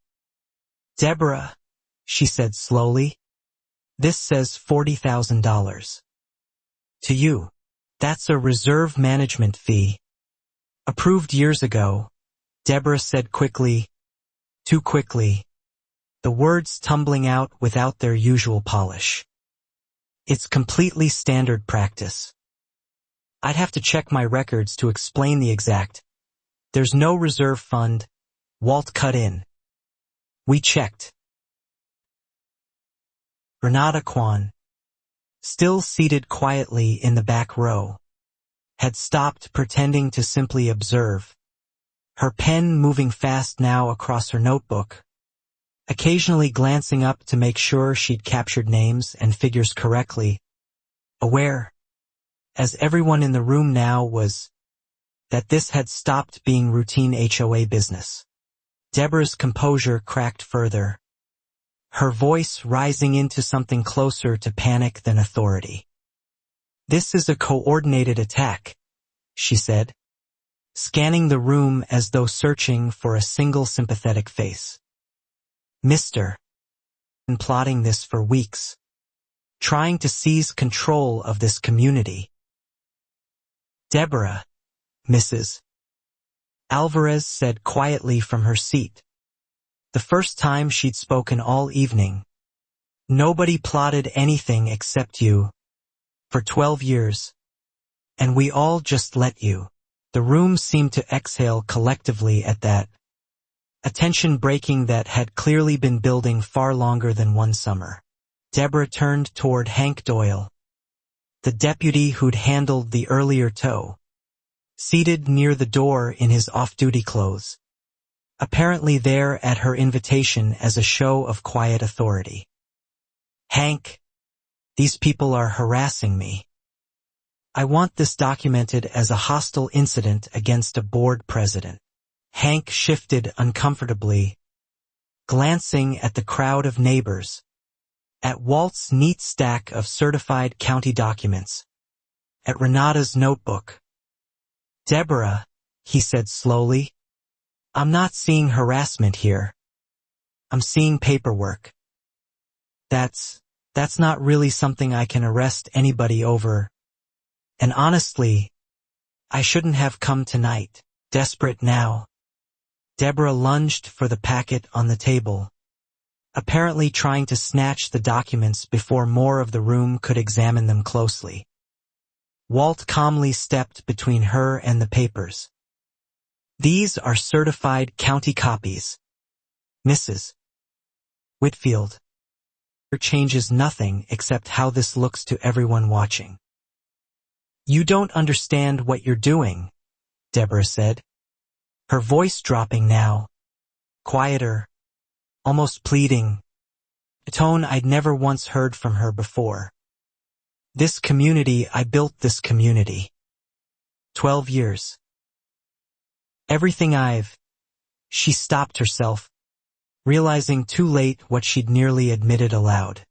"Deborah," she said slowly, "this says $40,000. To you. That's a reserve management fee. Approved years ago," Deborah said quickly, Too quickly, the words tumbling out without their usual polish. It's completely standard practice. I'd have to check my records to explain the exact. There's no reserve fund. Walt cut in. We checked. Renata Kwan, still seated quietly in the back row, had stopped pretending to simply observe, her pen moving fast now across her notebook, occasionally glancing up to make sure she'd captured names and figures correctly, aware, as everyone in the room now was, that this had stopped being routine HOA business. Deborah's composure cracked further, her voice rising into something closer to panic than authority. This is a coordinated attack, she said, scanning the room as though searching for a single sympathetic face. Mr. been plotting this for weeks, trying to seize control of this community. Deborah, Mrs. Alvarez said quietly from her seat. The first time she'd spoken all evening. Nobody plotted anything except you. For 12 years. And we all just let you. The room seemed to exhale collectively at that. A tension breaking that had clearly been building far longer than one summer. Deborah turned toward Hank Doyle, the deputy who'd handled the earlier tow, seated near the door in his off-duty clothes, apparently there at her invitation as a show of quiet authority. Hank, these people are harassing me. I want this documented as a hostile incident against a board president. Hank shifted uncomfortably, glancing at the crowd of neighbors, at Walt's neat stack of certified county documents, at Renata's notebook. Deborah, he said slowly, I'm not seeing harassment here. I'm seeing paperwork. That's not really something I can arrest anybody over. And honestly, I shouldn't have come tonight. Desperate now, Deborah lunged for the packet on the table, apparently trying to snatch the documents before more of the room could examine them closely. Walt calmly stepped between her and the papers. These are certified county copies. Mrs. Whitfield. It changes nothing except how this looks to everyone watching. You don't understand what you're doing, Deborah said, her voice dropping now, quieter, almost pleading, a tone I'd never once heard from her before. This community, I built this community. 12 years. Everything she stopped herself, realizing too late what she'd nearly admitted aloud.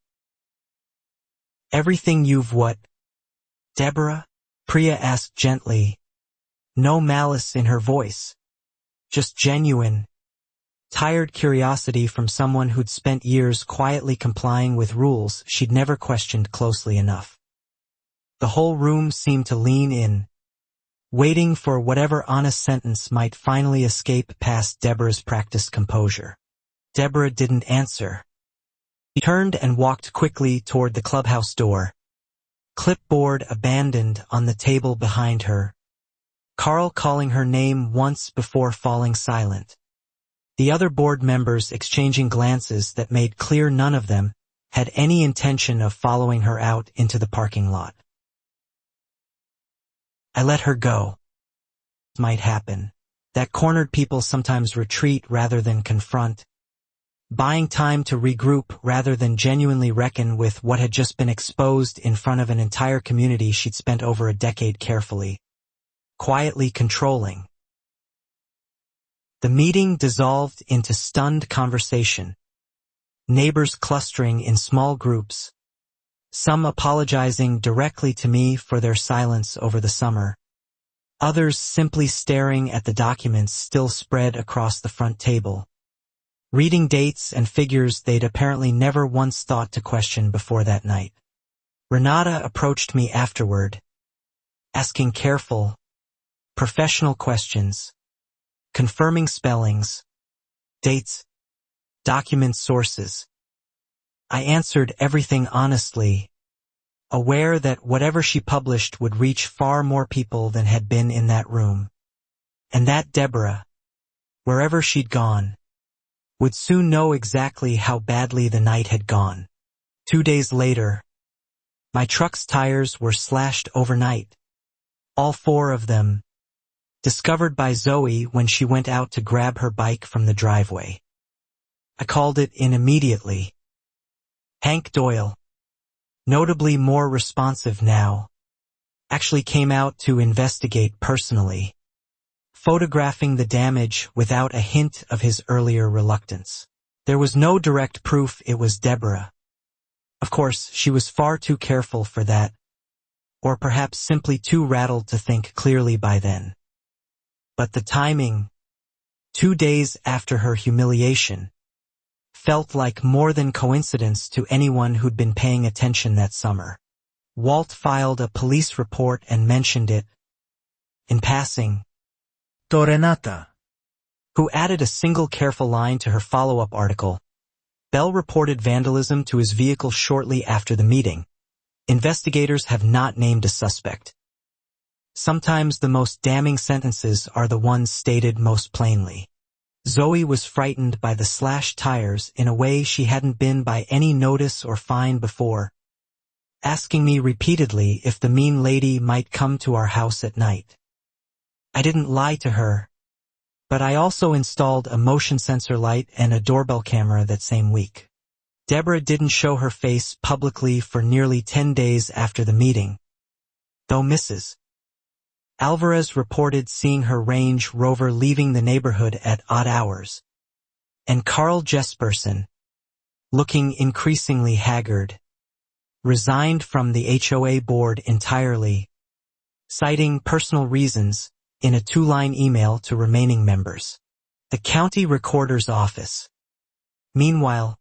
Everything you've what? Deborah? Priya asked gently, no malice in her voice, just genuine, tired curiosity from someone who'd spent years quietly complying with rules she'd never questioned closely enough. The whole room seemed to lean in, waiting for whatever honest sentence might finally escape past Deborah's practiced composure. Deborah didn't answer. She turned and walked quickly toward the clubhouse door, clipboard abandoned on the table behind her, Carl calling her name once before falling silent. The other board members exchanging glances that made clear none of them had any intention of following her out into the parking lot. I let her go. It might happen. That cornered people sometimes retreat rather than confront, buying time to regroup rather than genuinely reckon with what had just been exposed in front of an entire community she'd spent over a decade carefully, quietly controlling. The meeting dissolved into stunned conversation, neighbors clustering in small groups, some apologizing directly to me for their silence over the summer, others simply staring at the documents still spread across the front table, reading dates and figures they'd apparently never once thought to question before that night. Renata approached me afterward, asking careful, professional questions, confirming spellings, dates, document sources. I answered everything honestly, aware that whatever she published would reach far more people than had been in that room, and that Deborah, wherever she'd gone, would soon know exactly how badly the night had gone. 2 days later, my truck's tires were slashed overnight, all 4 of them, discovered by Zoe when she went out to grab her bike from the driveway. I called it in immediately. Hank Doyle, notably more responsive now, actually came out to investigate personally, photographing the damage without a hint of his earlier reluctance. There was no direct proof it was Deborah. Of course, she was far too careful for that, or perhaps simply too rattled to think clearly by then. But the timing, 2 days after her humiliation, felt like more than coincidence to anyone who'd been paying attention that summer. Walt filed a police report and mentioned it, in passing, to Renata, who added a single careful line to her follow-up article. Bell reported vandalism to his vehicle shortly after the meeting. Investigators have not named a suspect. Sometimes the most damning sentences are the ones stated most plainly. Zoe was frightened by the slashed tires in a way she hadn't been by any notice or fine before, asking me repeatedly if the mean lady might come to our house at night. I didn't lie to her, but I also installed a motion sensor light and a doorbell camera that same week. Deborah didn't show her face publicly for nearly 10 days after the meeting, though Mrs. Alvarez reported seeing her Range Rover leaving the neighborhood at odd hours, and Carl Jesperson, looking increasingly haggard, resigned from the HOA board entirely, citing personal reasons in a 2-line email to remaining members. The county recorder's office, meanwhile,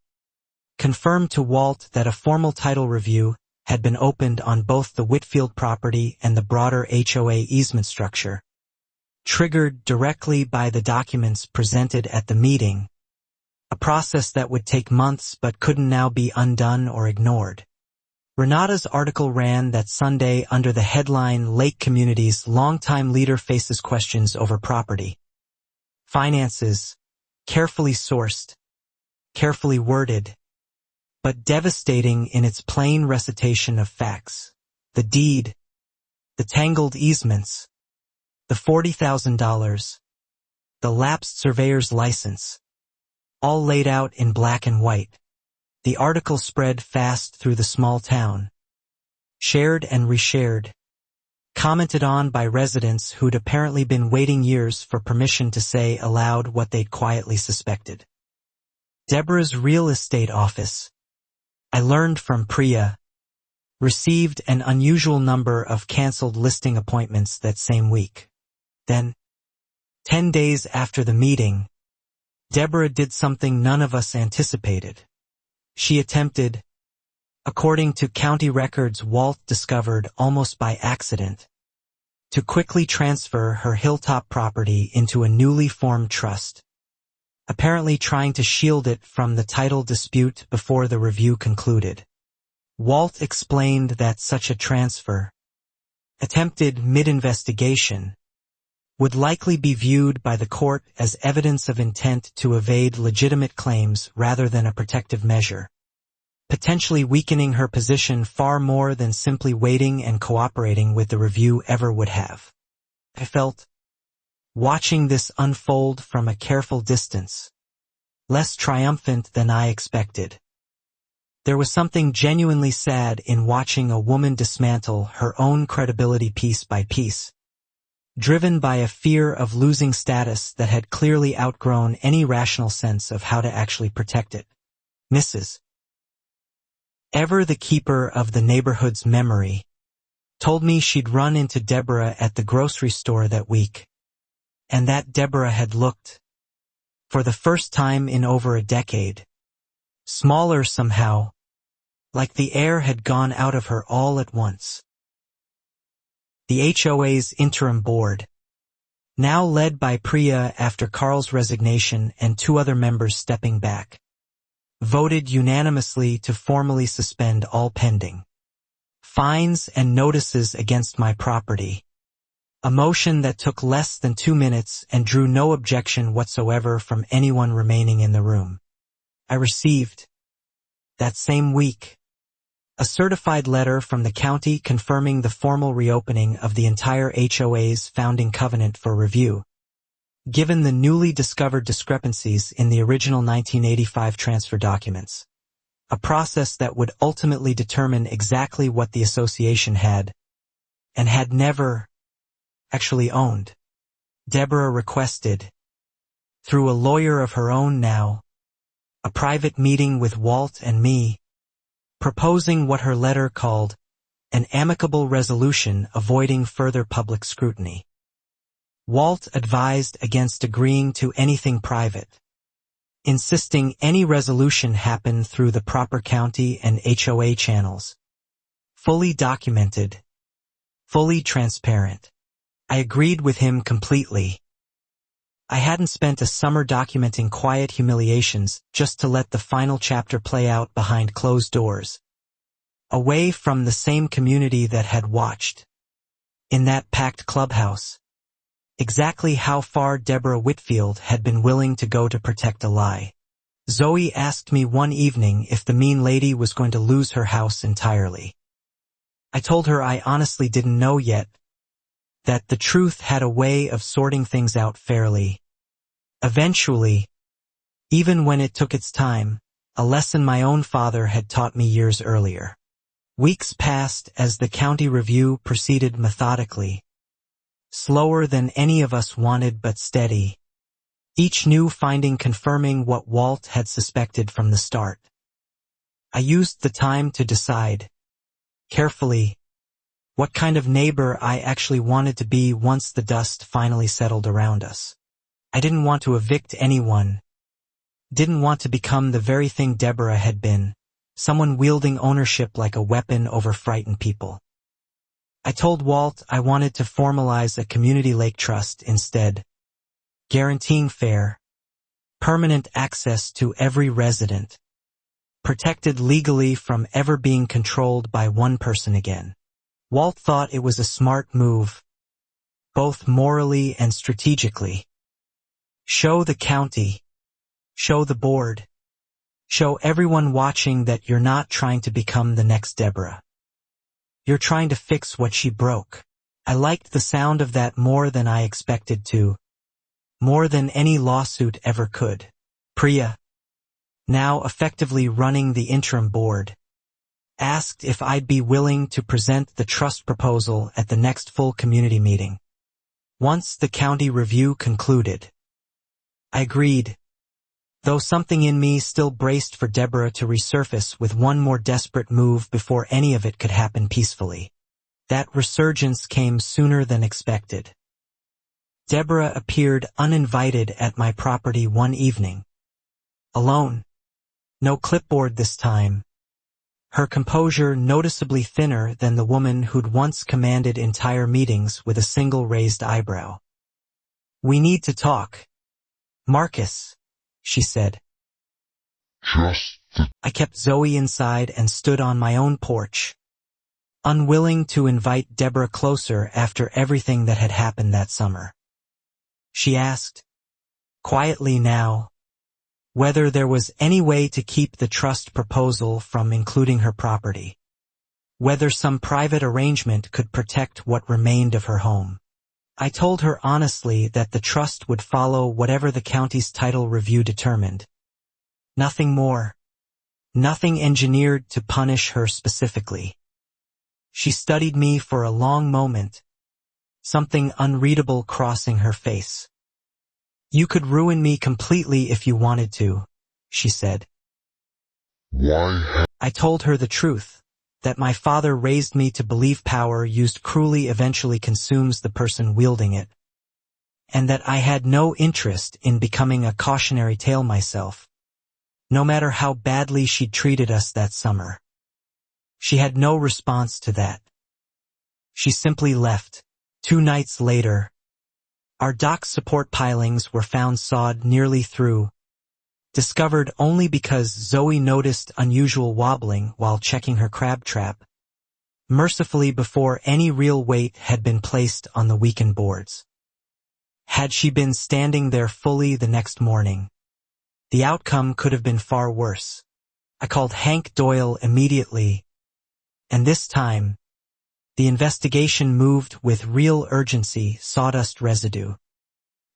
confirmed to Walt that a formal title review had been opened on both the Whitfield property and the broader HOA easement structure, triggered directly by the documents presented at the meeting, a process that would take months but couldn't now be undone or ignored. Renata's article ran that Sunday under the headline "Lake Community's Longtime Leader Faces Questions Over Property. Finances, carefully sourced, carefully worded, but devastating in its plain recitation of facts. The deed, the tangled easements, the $40,000, the lapsed surveyor's license, all laid out in black and white. The article spread fast through the small town, shared and reshared, commented on by residents who'd apparently been waiting years for permission to say aloud what they'd quietly suspected. Deborah's real estate office, I learned from Priya, received an unusual number of canceled listing appointments that same week. Then, 10 days after the meeting, Deborah did something none of us anticipated. She attempted, according to county records Walt discovered almost by accident, to quickly transfer her hilltop property into a newly formed trust, apparently trying to shield it from the title dispute before the review concluded. Walt explained that such a transfer, attempted mid-investigation, would likely be viewed by the court as evidence of intent to evade legitimate claims rather than a protective measure, potentially weakening her position far more than simply waiting and cooperating with the review ever would have. I felt, watching this unfold from a careful distance, less triumphant than I expected. There was something genuinely sad in watching a woman dismantle her own credibility piece by piece, driven by a fear of losing status that had clearly outgrown any rational sense of how to actually protect it. Mrs. Ever the keeper of the neighborhood's memory, told me she'd run into Deborah at the grocery store that week, and that Deborah had looked, for the first time in over a decade, smaller somehow, like the air had gone out of her all at once. The HOA's interim board, now led by Priya after Carl's resignation and 2 other members stepping back, voted unanimously to formally suspend all pending fines and notices against my property. A motion that took less than 2 minutes and drew no objection whatsoever from anyone remaining in the room. I received, that same week, a certified letter from the county confirming the formal reopening of the entire HOA's founding covenant for review, given the newly discovered discrepancies in the original 1985 transfer documents, a process that would ultimately determine exactly what the association had, and had never actually owned. Deborah requested, through a lawyer of her own now, a private meeting with Walt and me, proposing what her letter called an amicable resolution avoiding further public scrutiny. Walt advised against agreeing to anything private, insisting any resolution happen through the proper county and HOA channels, fully documented, fully transparent. I agreed with him completely. I hadn't spent a summer documenting quiet humiliations just to let the final chapter play out behind closed doors, away from the same community that had watched, in that packed clubhouse, exactly how far Deborah Whitfield had been willing to go to protect a lie. Zoe asked me one evening if the mean lady was going to lose her house entirely. I told her I honestly didn't know yet, that the truth had a way of sorting things out fairly. Eventually, even when it took its time, a lesson my own father had taught me years earlier. Weeks passed as the county review proceeded methodically, slower than any of us wanted but steady, each new finding confirming what Walt had suspected from the start. I used the time to decide, carefully, what kind of neighbor I actually wanted to be once the dust finally settled around us. I didn't want to evict anyone, didn't want to become the very thing Deborah had been, someone wielding ownership like a weapon over frightened people. I told Walt I wanted to formalize a community lake trust instead, guaranteeing fair, permanent access to every resident, protected legally from ever being controlled by one person again. Walt thought it was a smart move, both morally and strategically. Show the county, show the board, show everyone watching that you're not trying to become the next Deborah. You're trying to fix what she broke. I liked the sound of that more than I expected to, more than any lawsuit ever could. Priya, now effectively running the interim board, asked if I'd be willing to present the trust proposal at the next full community meeting. Once the county review concluded, I agreed, though something in me still braced for Deborah to resurface with one more desperate move before any of it could happen peacefully. That resurgence came sooner than expected. Deborah appeared uninvited at my property one evening. Alone. No clipboard this time. Her composure noticeably thinner than the woman who'd once commanded entire meetings with a single raised eyebrow. We need to talk. Marcus, she said. I kept Zoe inside and stood on my own porch, unwilling to invite Deborah closer after everything that had happened that summer. She asked, quietly now, whether there was any way to keep the trust proposal from including her property, whether some private arrangement could protect what remained of her home. I told her honestly that the trust would follow whatever the county's title review determined. Nothing more. Nothing engineered to punish her specifically. She studied me for a long moment, something unreadable crossing her face. You could ruin me completely if you wanted to, she said. Why? I told her the truth, that my father raised me to believe power used cruelly eventually consumes the person wielding it, and that I had no interest in becoming a cautionary tale myself, no matter how badly she'd treated us that summer. She had no response to that. She simply left. 2 nights later, our dock support pilings were found sawed nearly through, discovered only because Zoe noticed unusual wobbling while checking her crab trap, mercifully before any real weight had been placed on the weakened boards. Had she been standing there fully the next morning, the outcome could have been far worse. I called Hank Doyle immediately, and this time, the investigation moved with real urgency: sawdust residue,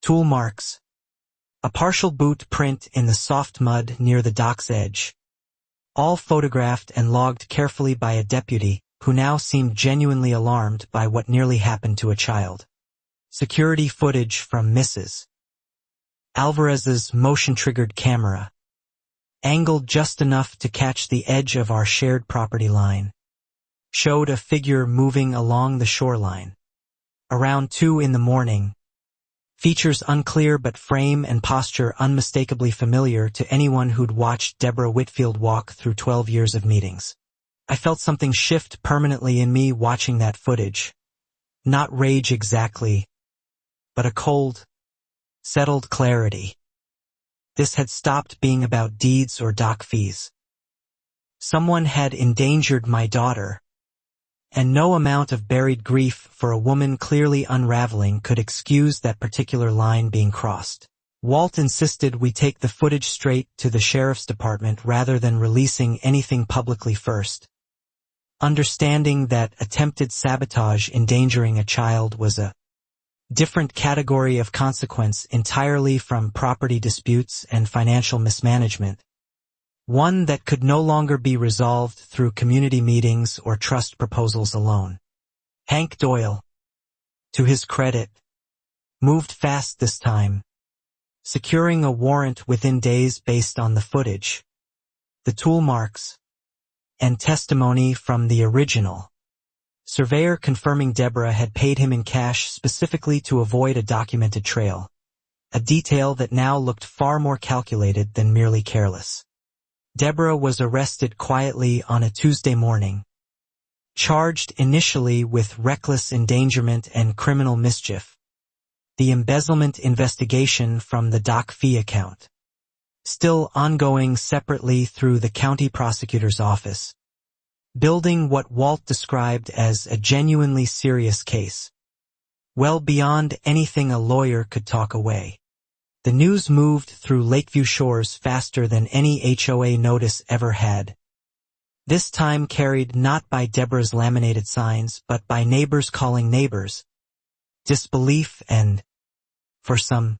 tool marks, a partial boot print in the soft mud near the dock's edge, all photographed and logged carefully by a deputy who now seemed genuinely alarmed by what nearly happened to a child. Security footage from Mrs. Alvarez's motion-triggered camera, angled just enough to catch the edge of our shared property line, showed a figure moving along the shoreline. Around 2 in the morning, features unclear but frame and posture unmistakably familiar to anyone who'd watched Deborah Whitfield walk through 12 years of meetings. I felt something shift permanently in me watching that footage. Not rage exactly, but a cold, settled clarity. This had stopped being about deeds or dock fees. Someone had endangered my daughter, and no amount of buried grief for a woman clearly unraveling could excuse that particular line being crossed. Walt insisted we take the footage straight to the sheriff's department rather than releasing anything publicly first, understanding that attempted sabotage endangering a child was a different category of consequence entirely from property disputes and financial mismanagement, one that could no longer be resolved through community meetings or trust proposals alone. Hank Doyle, to his credit, moved fast this time, securing a warrant within days based on the footage, the tool marks, and testimony from the original surveyor confirming Deborah had paid him in cash specifically to avoid a documented trail, a detail that now looked far more calculated than merely careless. Deborah was arrested quietly on a Tuesday morning, charged initially with reckless endangerment and criminal mischief, the embezzlement investigation from the dock fee account, still ongoing separately through the county prosecutor's office, building what Walt described as a genuinely serious case, well beyond anything a lawyer could talk away. The news moved through Lakeview Shores faster than any HOA notice ever had. This time carried not by Deborah's laminated signs, but by neighbors calling neighbors, disbelief and, for some,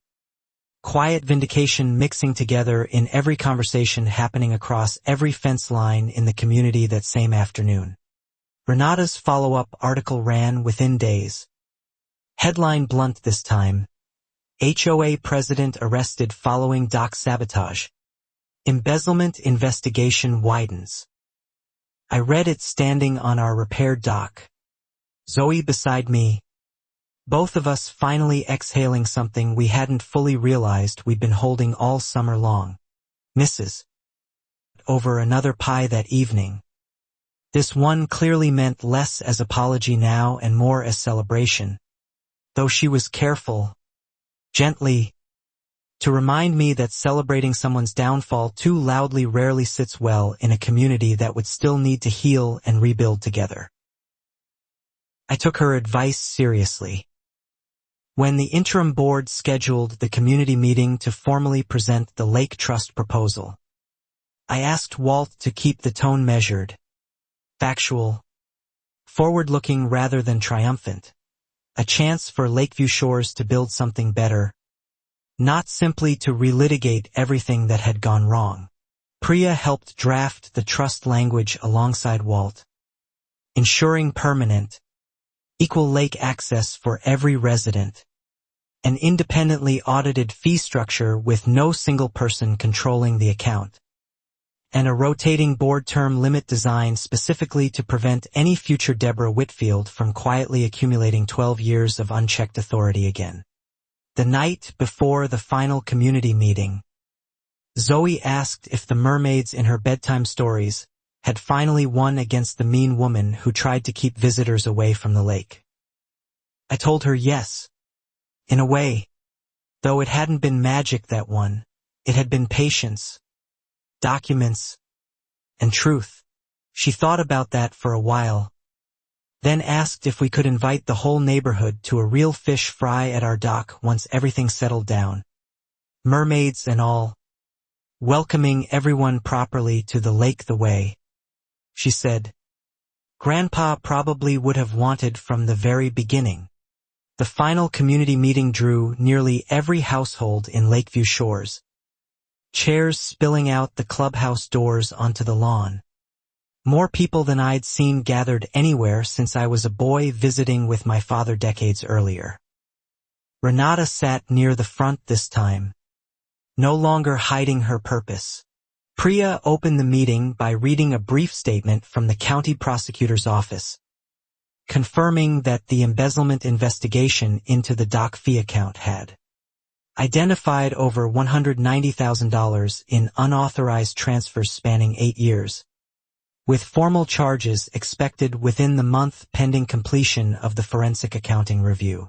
quiet vindication mixing together in every conversation happening across every fence line in the community that same afternoon. Renata's follow-up article ran within days. Headline blunt this time: HOA president arrested following dock sabotage. Embezzlement investigation widens. I read it standing on our repaired dock, Zoe beside me, both of us finally exhaling something we hadn't fully realized we'd been holding all summer long. Mrs. Over another pie that evening. This one clearly meant less as apology now and more as celebration, though she was careful, gently, to remind me that celebrating someone's downfall too loudly rarely sits well in a community that would still need to heal and rebuild together. I took her advice seriously. When the interim board scheduled the community meeting to formally present the Lake Trust proposal, I asked Walt to keep the tone measured, factual, forward-looking rather than triumphant, a chance for Lakeview Shores to build something better, not simply to relitigate everything that had gone wrong. Priya helped draft the trust language alongside Walt, ensuring permanent, equal lake access for every resident, an independently audited fee structure with no single person controlling the account, and a rotating board term limit designed specifically to prevent any future Deborah Whitfield from quietly accumulating 12 years of unchecked authority again. The night before the final community meeting, Zoe asked if the mermaids in her bedtime stories had finally won against the mean woman who tried to keep visitors away from the lake. I told her yes, in a way, though it hadn't been magic that won. It had been patience, documents, and truth. She thought about that for a while, then asked if we could invite the whole neighborhood to a real fish fry at our dock once everything settled down. Mermaids and all, welcoming everyone properly to the lake the way, she said, Grandpa probably would have wanted from the very beginning. The final community meeting drew nearly every household in Lakeview Shores. Chairs spilling out the clubhouse doors onto the lawn. More people than I'd seen gathered anywhere since I was a boy visiting with my father decades earlier. Renata sat near the front this time, no longer hiding her purpose. Priya opened the meeting by reading a brief statement from the county prosecutor's office, confirming that the embezzlement investigation into the dock fee account had identified over $190,000 in unauthorized transfers spanning 8 years, with formal charges expected within the month pending completion of the forensic accounting review.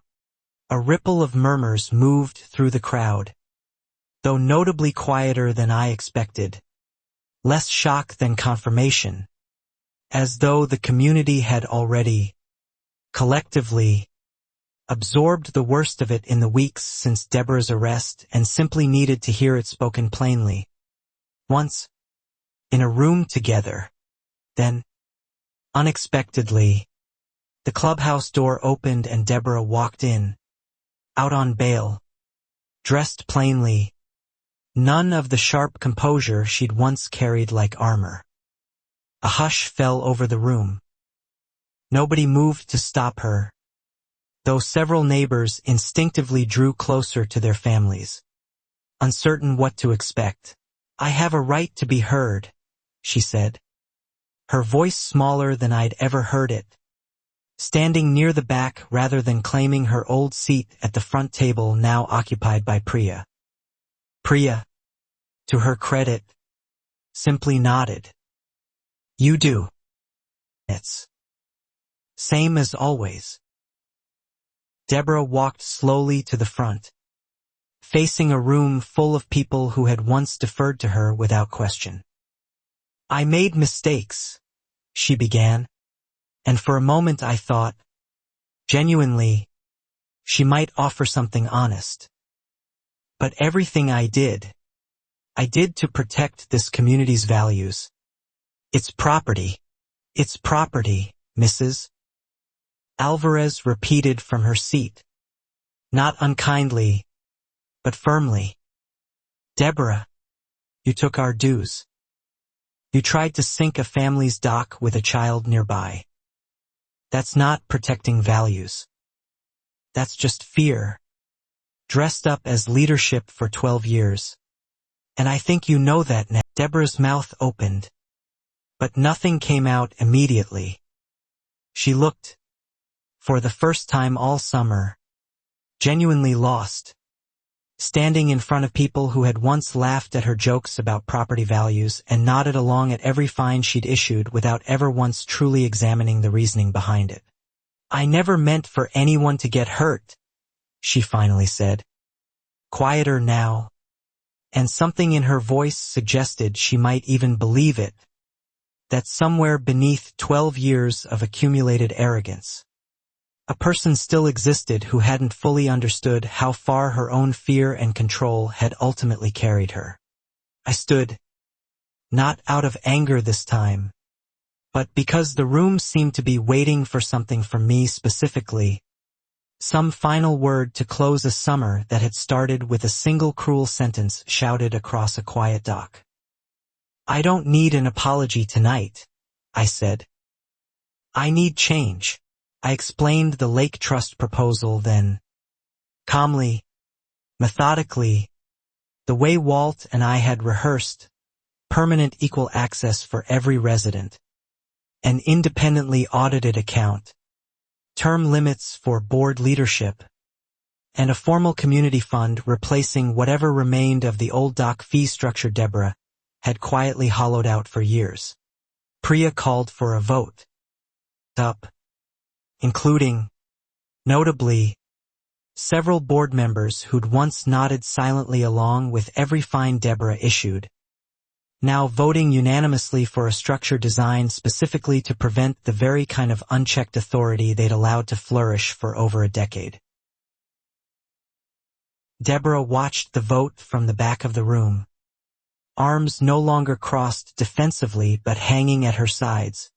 A ripple of murmurs moved through the crowd, though notably quieter than I expected. Less shock than confirmation, as though the community had already, collectively, absorbed the worst of it in the weeks since Deborah's arrest and simply needed to hear it spoken plainly. Once, in a room together, then, unexpectedly, the clubhouse door opened and Deborah walked in, out on bail, dressed plainly, none of the sharp composure she'd once carried like armor. A hush fell over the room. Nobody moved to stop her, though several neighbors instinctively drew closer to their families, uncertain what to expect. I have a right to be heard, she said, her voice smaller than I'd ever heard it, standing near the back rather than claiming her old seat at the front table now occupied by Priya. Priya, to her credit, simply nodded. You do. It's same as always. Deborah walked slowly to the front, facing a room full of people who had once deferred to her without question. I made mistakes, she began, and for a moment I thought, genuinely, she might offer something honest. But everything I did to protect this community's values. It's property, Mrs. Alvarez repeated from her seat, not unkindly, but firmly. Deborah, you took our dues. You tried to sink a family's dock with a child nearby. That's not protecting values. That's just fear, dressed up as leadership for 12 years. And I think you know that now. Deborah's mouth opened, but nothing came out immediately. She looked, for the first time all summer, genuinely lost, standing in front of people who had once laughed at her jokes about property values and nodded along at every fine she'd issued without ever once truly examining the reasoning behind it. I never meant for anyone to get hurt, she finally said, quieter now, and something in her voice suggested she might even believe it, that somewhere beneath 12 years of accumulated arrogance, a person still existed who hadn't fully understood how far her own fear and control had ultimately carried her. I stood, not out of anger this time, but because the room seemed to be waiting for something from me specifically, some final word to close a summer that had started with a single cruel sentence shouted across a quiet dock. I don't need an apology tonight, I said. I need change. I explained the Lake Trust proposal then, calmly, methodically, the way Walt and I had rehearsed, permanent equal access for every resident, an independently audited account, term limits for board leadership, and a formal community fund replacing whatever remained of the old dock fee structure Deborah had quietly hollowed out for years. Priya called for a vote, including, notably, Several board members who'd once nodded silently along with every fine Deborah issued, now voting unanimously for a structure designed specifically to prevent the very kind of unchecked authority they'd allowed to flourish for over a decade. Deborah watched the vote from the back of the room, arms no longer crossed defensively but hanging at her sides,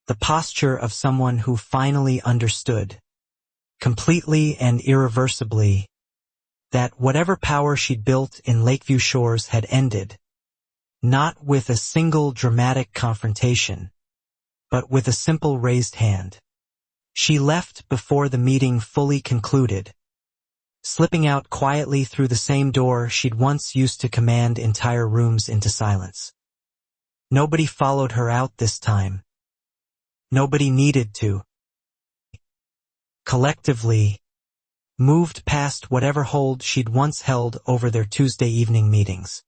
the posture of someone who finally understood, completely and irreversibly, that whatever power she'd built in Lakeview Shores had ended, not with a single dramatic confrontation, but with a simple raised hand. She left before the meeting fully concluded, slipping out quietly through the same door she'd once used to command entire rooms into silence. Nobody followed her out this time. Nobody needed to. Collectively, moved past whatever hold she'd once held over their Tuesday evening meetings.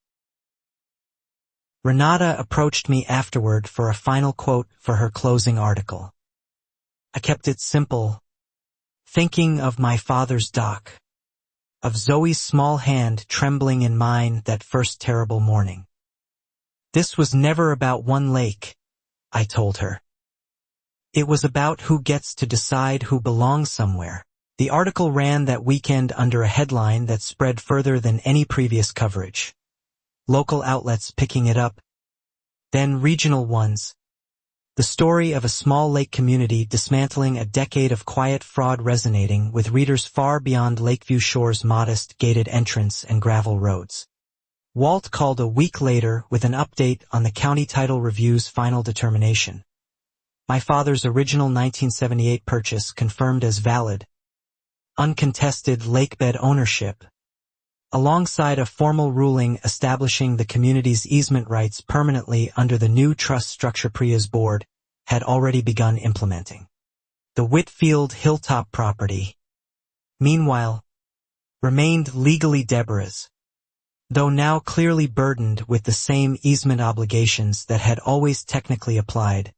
Renata approached me afterward for a final quote for her closing article. I kept it simple, thinking of my father's dock, of Zoe's small hand trembling in mine that first terrible morning. This was never about one lake, I told her. It was about who gets to decide who belongs somewhere. The article ran that weekend under a headline that spread further than any previous coverage. Local outlets picking it up, then regional ones. The story of a small lake community dismantling a decade of quiet fraud resonating with readers far beyond Lakeview Shore's modest gated entrance and gravel roads. Walt called a week later with an update on the County Title Review's final determination. My father's original 1978 purchase confirmed as valid, uncontested lakebed ownership, alongside a formal ruling establishing the community's easement rights permanently under the new trust structure Priya's board had already begun implementing. The Whitfield Hilltop property, meanwhile, remained legally Deborah's, though now clearly burdened with the same easement obligations that had always technically applied,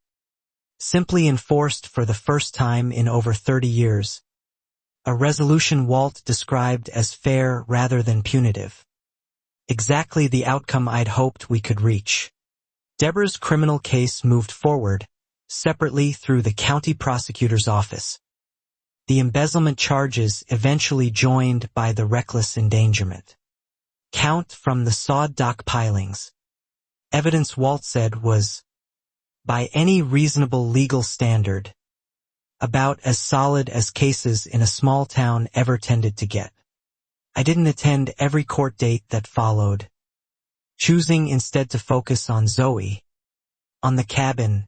simply enforced for the first time in over 30 years. A resolution Walt described as fair rather than punitive. Exactly the outcome I'd hoped we could reach. Deborah's criminal case moved forward, separately through the county prosecutor's office. The embezzlement charges eventually joined by the reckless endangerment count from the sawed dock pilings. Evidence Walt said was, by any reasonable legal standard, about as solid as cases in a small town ever tended to get. I didn't attend every court date that followed, choosing instead to focus on Zoe, on the cabin,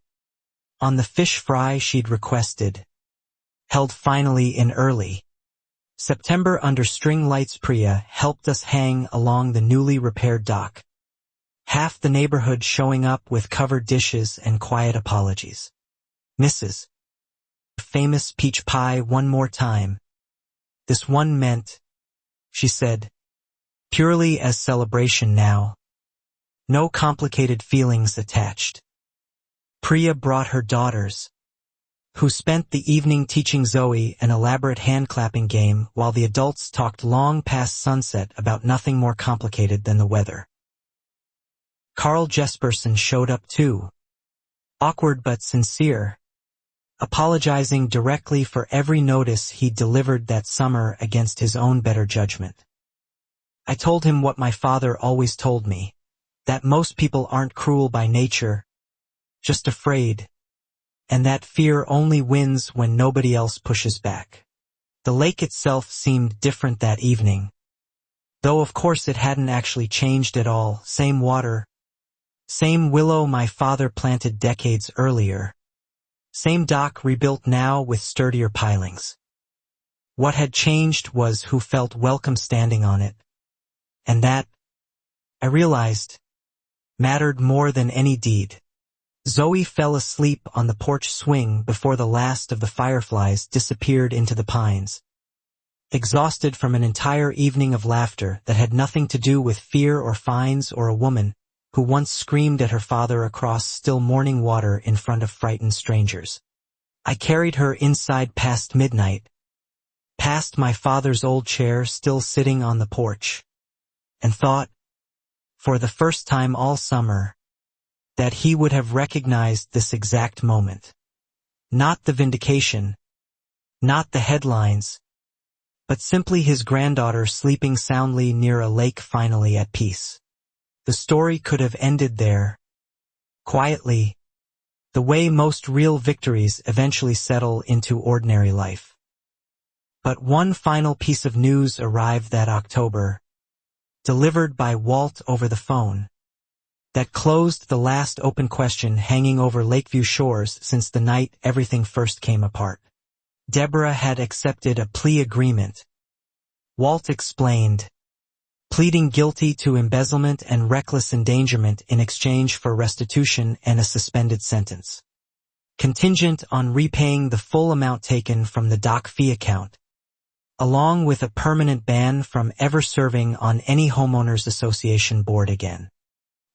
on the fish fry she'd requested, held finally in early September under string lights. Priya helped us hang along the newly repaired dock, half the neighborhood showing up with covered dishes and quiet apologies. Mrs. Famous peach pie one more time. This one meant, she said, purely as celebration now. No complicated feelings attached. Priya brought her daughters, who spent the evening teaching Zoe an elaborate hand-clapping game while the adults talked long past sunset about nothing more complicated than the weather. Carl Jesperson showed up too, awkward but sincere, apologizing directly for every notice he'd delivered that summer against his own better judgment. I told him what my father always told me, that most people aren't cruel by nature, just afraid, and that fear only wins when nobody else pushes back. The lake itself seemed different that evening, though of course it hadn't actually changed at all. Same water, same willow my father planted decades earlier, same dock rebuilt now with sturdier pilings. What had changed was who felt welcome standing on it, and that, I realized, mattered more than any deed. Zoe fell asleep on the porch swing before the last of the fireflies disappeared into the pines, exhausted from an entire evening of laughter that had nothing to do with fear or fines or a woman who once screamed at her father across still morning water in front of frightened strangers. I carried her inside past midnight, passed my father's old chair still sitting on the porch, and thought, for the first time all summer, that he would have recognized this exact moment. Not the vindication, not the headlines, but simply his granddaughter sleeping soundly near a lake finally at peace. The story could have ended there, quietly, the way most real victories eventually settle into ordinary life. But one final piece of news arrived that October, delivered by Walt over the phone, that closed the last open question hanging over Lakeview shores since the night everything first came apart. Deborah had accepted a plea agreement. Walt explained, pleading guilty to embezzlement and reckless endangerment in exchange for restitution and a suspended sentence, contingent on repaying the full amount taken from the dock fee account, along with a permanent ban from ever serving on any homeowners association board again.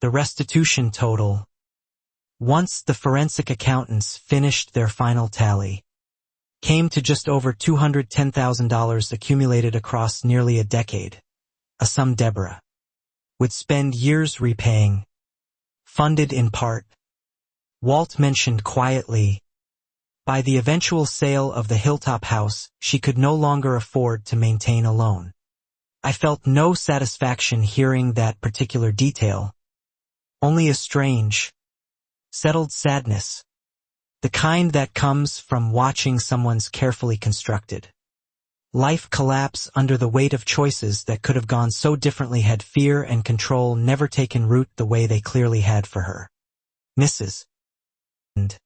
The restitution total, once the forensic accountants finished their final tally, came to just over $210,000 accumulated across nearly a decade, a sum Deborah would spend years repaying, funded in part, Walt mentioned quietly, by the eventual sale of the Hilltop house she could no longer afford to maintain alone. I felt no satisfaction hearing that particular detail, only a strange, settled sadness, the kind that comes from watching someone's carefully constructed life collapse under the weight of choices that could have gone so differently had fear and control never taken root the way they clearly had for her. Mrs. And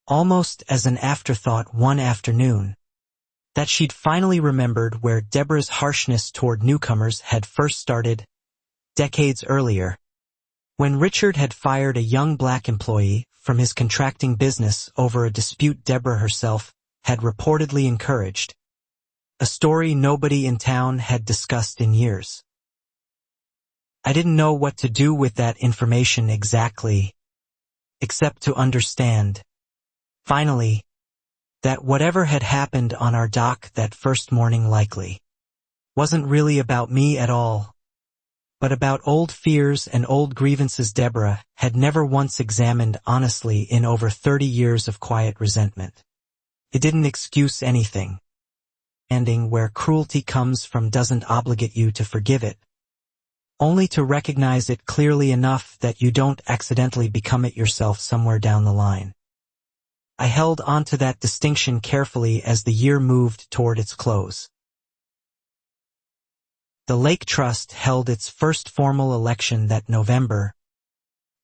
almost as an afterthought one afternoon, that she'd finally remembered where Deborah's harshness toward newcomers had first started, decades earlier, when Richard had fired a young black employee from his contracting business over a dispute Deborah herself had reportedly encouraged, a story nobody in town had discussed in years. I didn't know what to do with that information exactly, except to understand, finally, that whatever had happened on our dock that first morning likely wasn't really about me at all, but about old fears and old grievances Deborah had never once examined honestly in over 30 years of quiet resentment. It didn't excuse anything. Ending where cruelty comes from doesn't obligate you to forgive it, only to recognize it clearly enough that you don't accidentally become it yourself somewhere down the line. I held onto that distinction carefully as the year moved toward its close. The Lake Trust held its first formal election that November,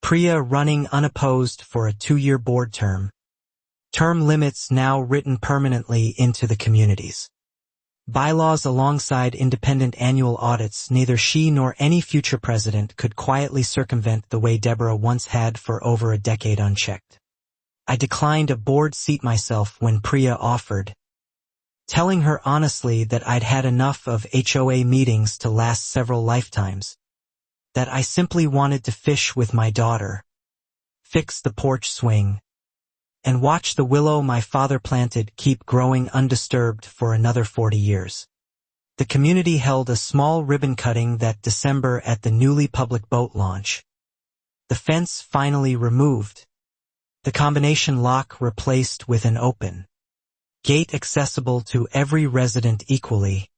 Priya running unopposed for a 2-year board term limits now written permanently into the communities bylaws alongside independent annual audits. Neither she nor any future president could quietly circumvent the way Deborah once had for over a decade unchecked. I declined a board seat myself when Priya offered, telling her honestly that I'd had enough of HOA meetings to last several lifetimes, that I simply wanted to fish with my daughter, fix the porch swing, and watch the willow my father planted keep growing undisturbed for another 40 years. The community held a small ribbon cutting that December at the newly public boat launch. The fence finally removed, the combination lock replaced with an open gate accessible to every resident equally.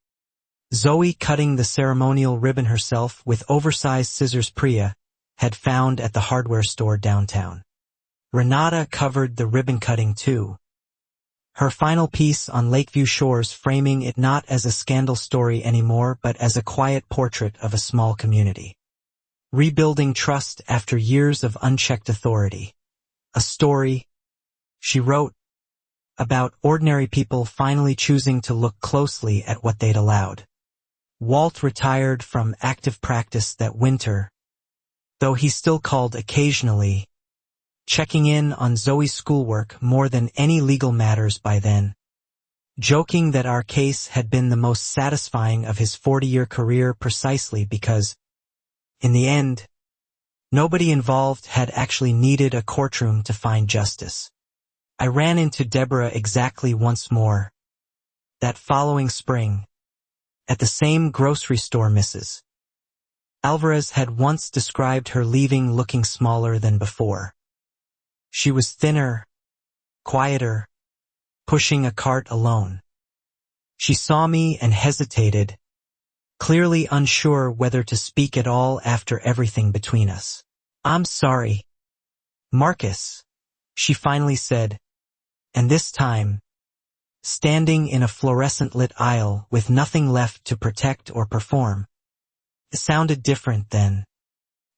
Zoe cutting the ceremonial ribbon herself with oversized scissors Priya had found at the hardware store downtown. Renata covered the ribbon cutting too, her final piece on Lakeview shores framing it not as a scandal story anymore but as a quiet portrait of a small community, rebuilding trust after years of unchecked authority. A story, she wrote, about ordinary people finally choosing to look closely at what they'd allowed. Walt retired from active practice that winter, though he still called occasionally, checking in on Zoe's schoolwork more than any legal matters by then, joking that our case had been the most satisfying of his 40-year career precisely because, in the end, nobody involved had actually needed a courtroom to find justice. I ran into Deborah exactly once more, That following spring, at the same grocery store, Mrs. Alvarez had once described her leaving looking smaller than before. She was thinner, quieter, pushing a cart alone. She saw me and hesitated, clearly unsure whether to speak at all after everything between us. "I'm sorry, Marcus," she finally said, and this time, standing in a fluorescent-lit aisle with nothing left to protect or perform. It sounded different than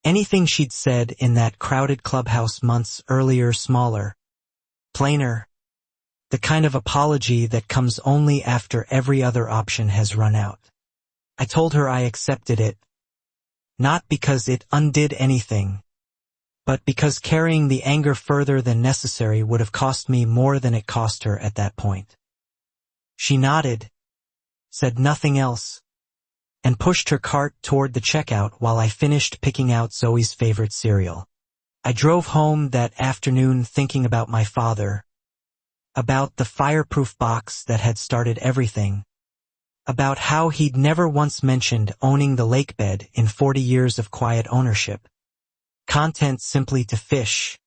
anything she'd said in that crowded clubhouse months earlier, smaller, plainer, the kind of apology that comes only after every other option has run out. I told her I accepted it, not because it undid anything, but because carrying the anger further than necessary would have cost me more than it cost her at that point. She nodded, said nothing else, and pushed her cart toward the checkout while I finished picking out Zoe's favorite cereal. I drove home that afternoon thinking about my father, about the fireproof box that had started everything, about how he'd never once mentioned owning the lake bed in 40 years of quiet ownership. Content simply to fish,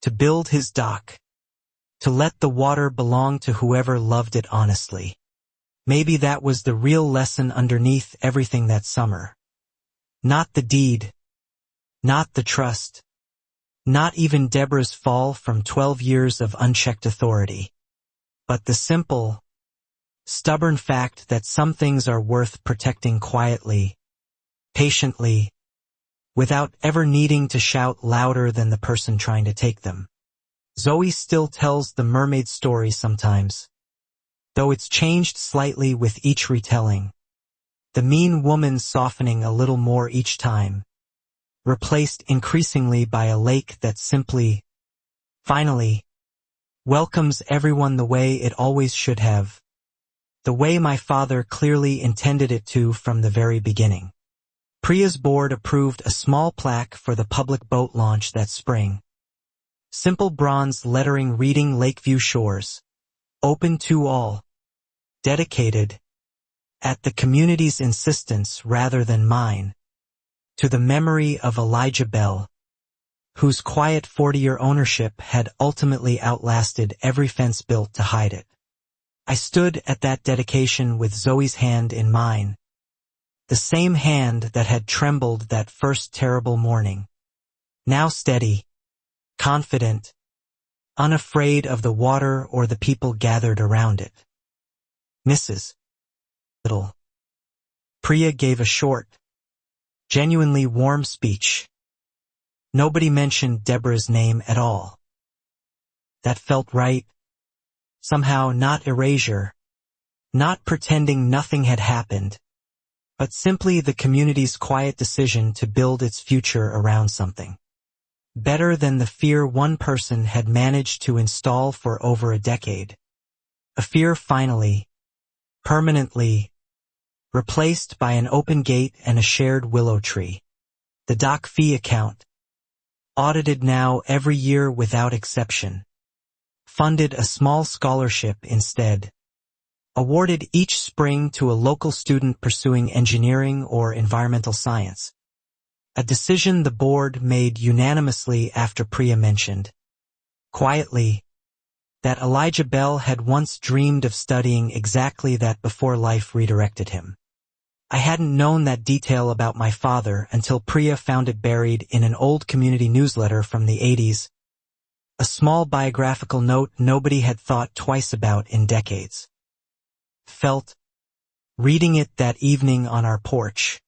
to build his dock, to let the water belong to whoever loved it honestly. Maybe that was the real lesson underneath everything that summer. Not the deed, not the trust, not even Deborah's fall from 12 years of unchecked authority, but the simple, stubborn fact that some things are worth protecting quietly, patiently, without ever needing to shout louder than the person trying to take them. Zoe still tells the mermaid story sometimes, though it's changed slightly with each retelling, the mean woman softening a little more each time, replaced increasingly by a lake that simply, finally, welcomes everyone the way it always should have, the way my father clearly intended it to from the very beginning. Priya's board approved a small plaque for the public boat launch that spring. Simple bronze lettering reading Lakeview Shores, open to all, dedicated, at the community's insistence rather than mine, to the memory of Elijah Bell, whose quiet 40-year ownership had ultimately outlasted every fence built to hide it. I stood at that dedication with Zoe's hand in mine, the same hand that had trembled that first terrible morning, now steady, confident, unafraid of the water or the people gathered around it. Mrs. Little. Priya gave a short, genuinely warm speech. Nobody mentioned Deborah's name at all. That felt right. Somehow not erasure, not pretending nothing had happened, but simply the community's quiet decision to build its future around something better than the fear one person had managed to install for over a decade. A fear finally, permanently, replaced by an open gate and a shared willow tree. The dock fee account, audited now every year without exception, funded a small scholarship instead, awarded each spring to a local student pursuing engineering or environmental science. A decision the board made unanimously after Priya mentioned, quietly, that Elijah Bell had once dreamed of studying exactly that before life redirected him. I hadn't known that detail about my father until Priya found it buried in an old community newsletter from the 80s, a small biographical note nobody had thought twice about in decades. Felt, reading it that evening on our porch,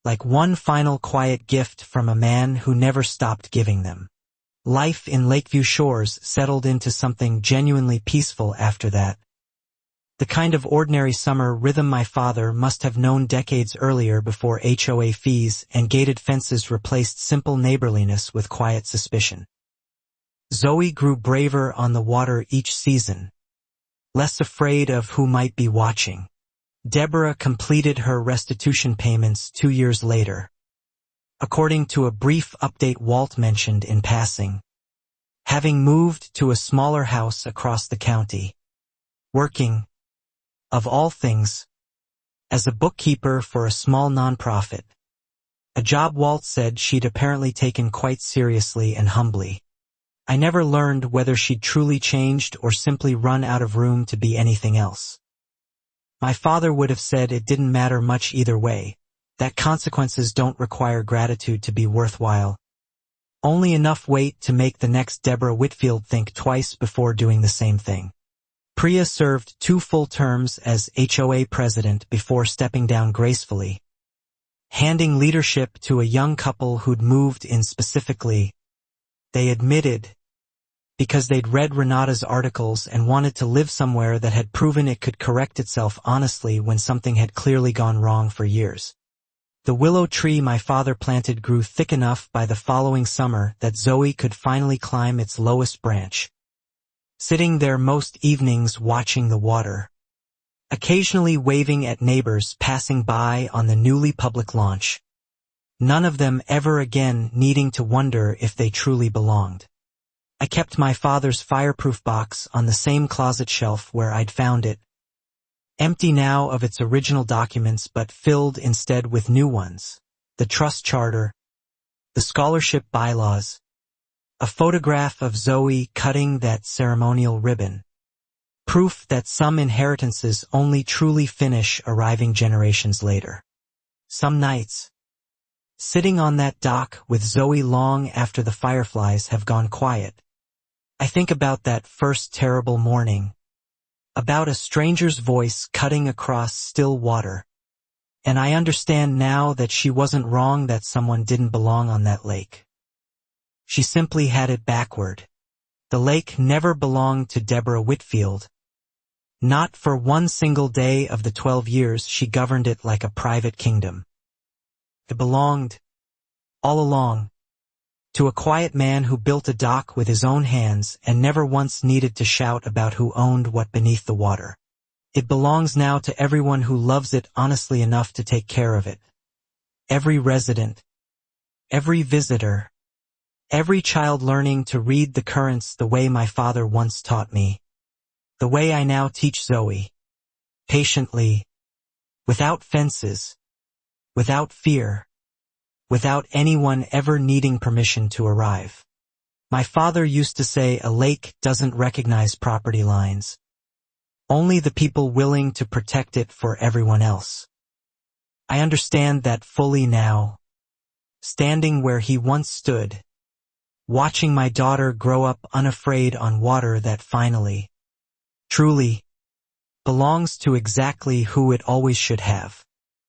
like one final quiet gift from a man who never stopped giving them. Life in Lakeview Shores settled into something genuinely peaceful after that. The kind of ordinary summer rhythm my father must have known decades earlier before HOA fees and gated fences replaced simple neighborliness with quiet suspicion. Zoe grew braver on the water each season, less afraid of who might be watching. Deborah completed her restitution payments 2 years later. According to a brief update Walt mentioned in passing, having moved to a smaller house across the county, working, of all things, as a bookkeeper for a small nonprofit. A job Walt said she'd apparently taken quite seriously and humbly. I never learned whether she'd truly changed or simply run out of room to be anything else. My father would have said it didn't matter much either way, that consequences don't require gratitude to be worthwhile. Only enough weight to make the next Deborah Whitfield think twice before doing the same thing. Priya served 2 full terms as HOA president before stepping down gracefully, handing leadership to a young couple who'd moved in specifically, they admitted, because they'd read Renata's articles and wanted to live somewhere that had proven it could correct itself honestly when something had clearly gone wrong for years. The willow tree my father planted grew thick enough by the following summer that Zoe could finally climb its lowest branch, sitting there most evenings watching the water, occasionally waving at neighbors passing by on the newly public launch, none of them ever again needing to wonder if they truly belonged. I kept my father's fireproof box on the same closet shelf where I'd found it, empty now of its original documents but filled instead with new ones, the trust charter, the scholarship bylaws, a photograph of Zoe cutting that ceremonial ribbon, proof that some inheritances only truly finish arriving generations later. Some nights, sitting on that dock with Zoe long after the fireflies have gone quiet, I think about that first terrible morning, about a stranger's voice cutting across still water, and I understand now that she wasn't wrong that someone didn't belong on that lake. She simply had it backward. The lake never belonged to Deborah Whitfield. Not for one single day of the 12 years she governed it like a private kingdom. It belonged, all along, to a quiet man who built a dock with his own hands and never once needed to shout about who owned what beneath the water. It belongs now to everyone who loves it honestly enough to take care of it. Every resident, every visitor, every child learning to read the currents the way my father once taught me, the way I now teach Zoe, patiently, without fences, without fear, without anyone ever needing permission to arrive. My father used to say a lake doesn't recognize property lines, only the people willing to protect it for everyone else. I understand that fully now, standing where he once stood, watching my daughter grow up unafraid on water that finally, truly, belongs to exactly who it always should have.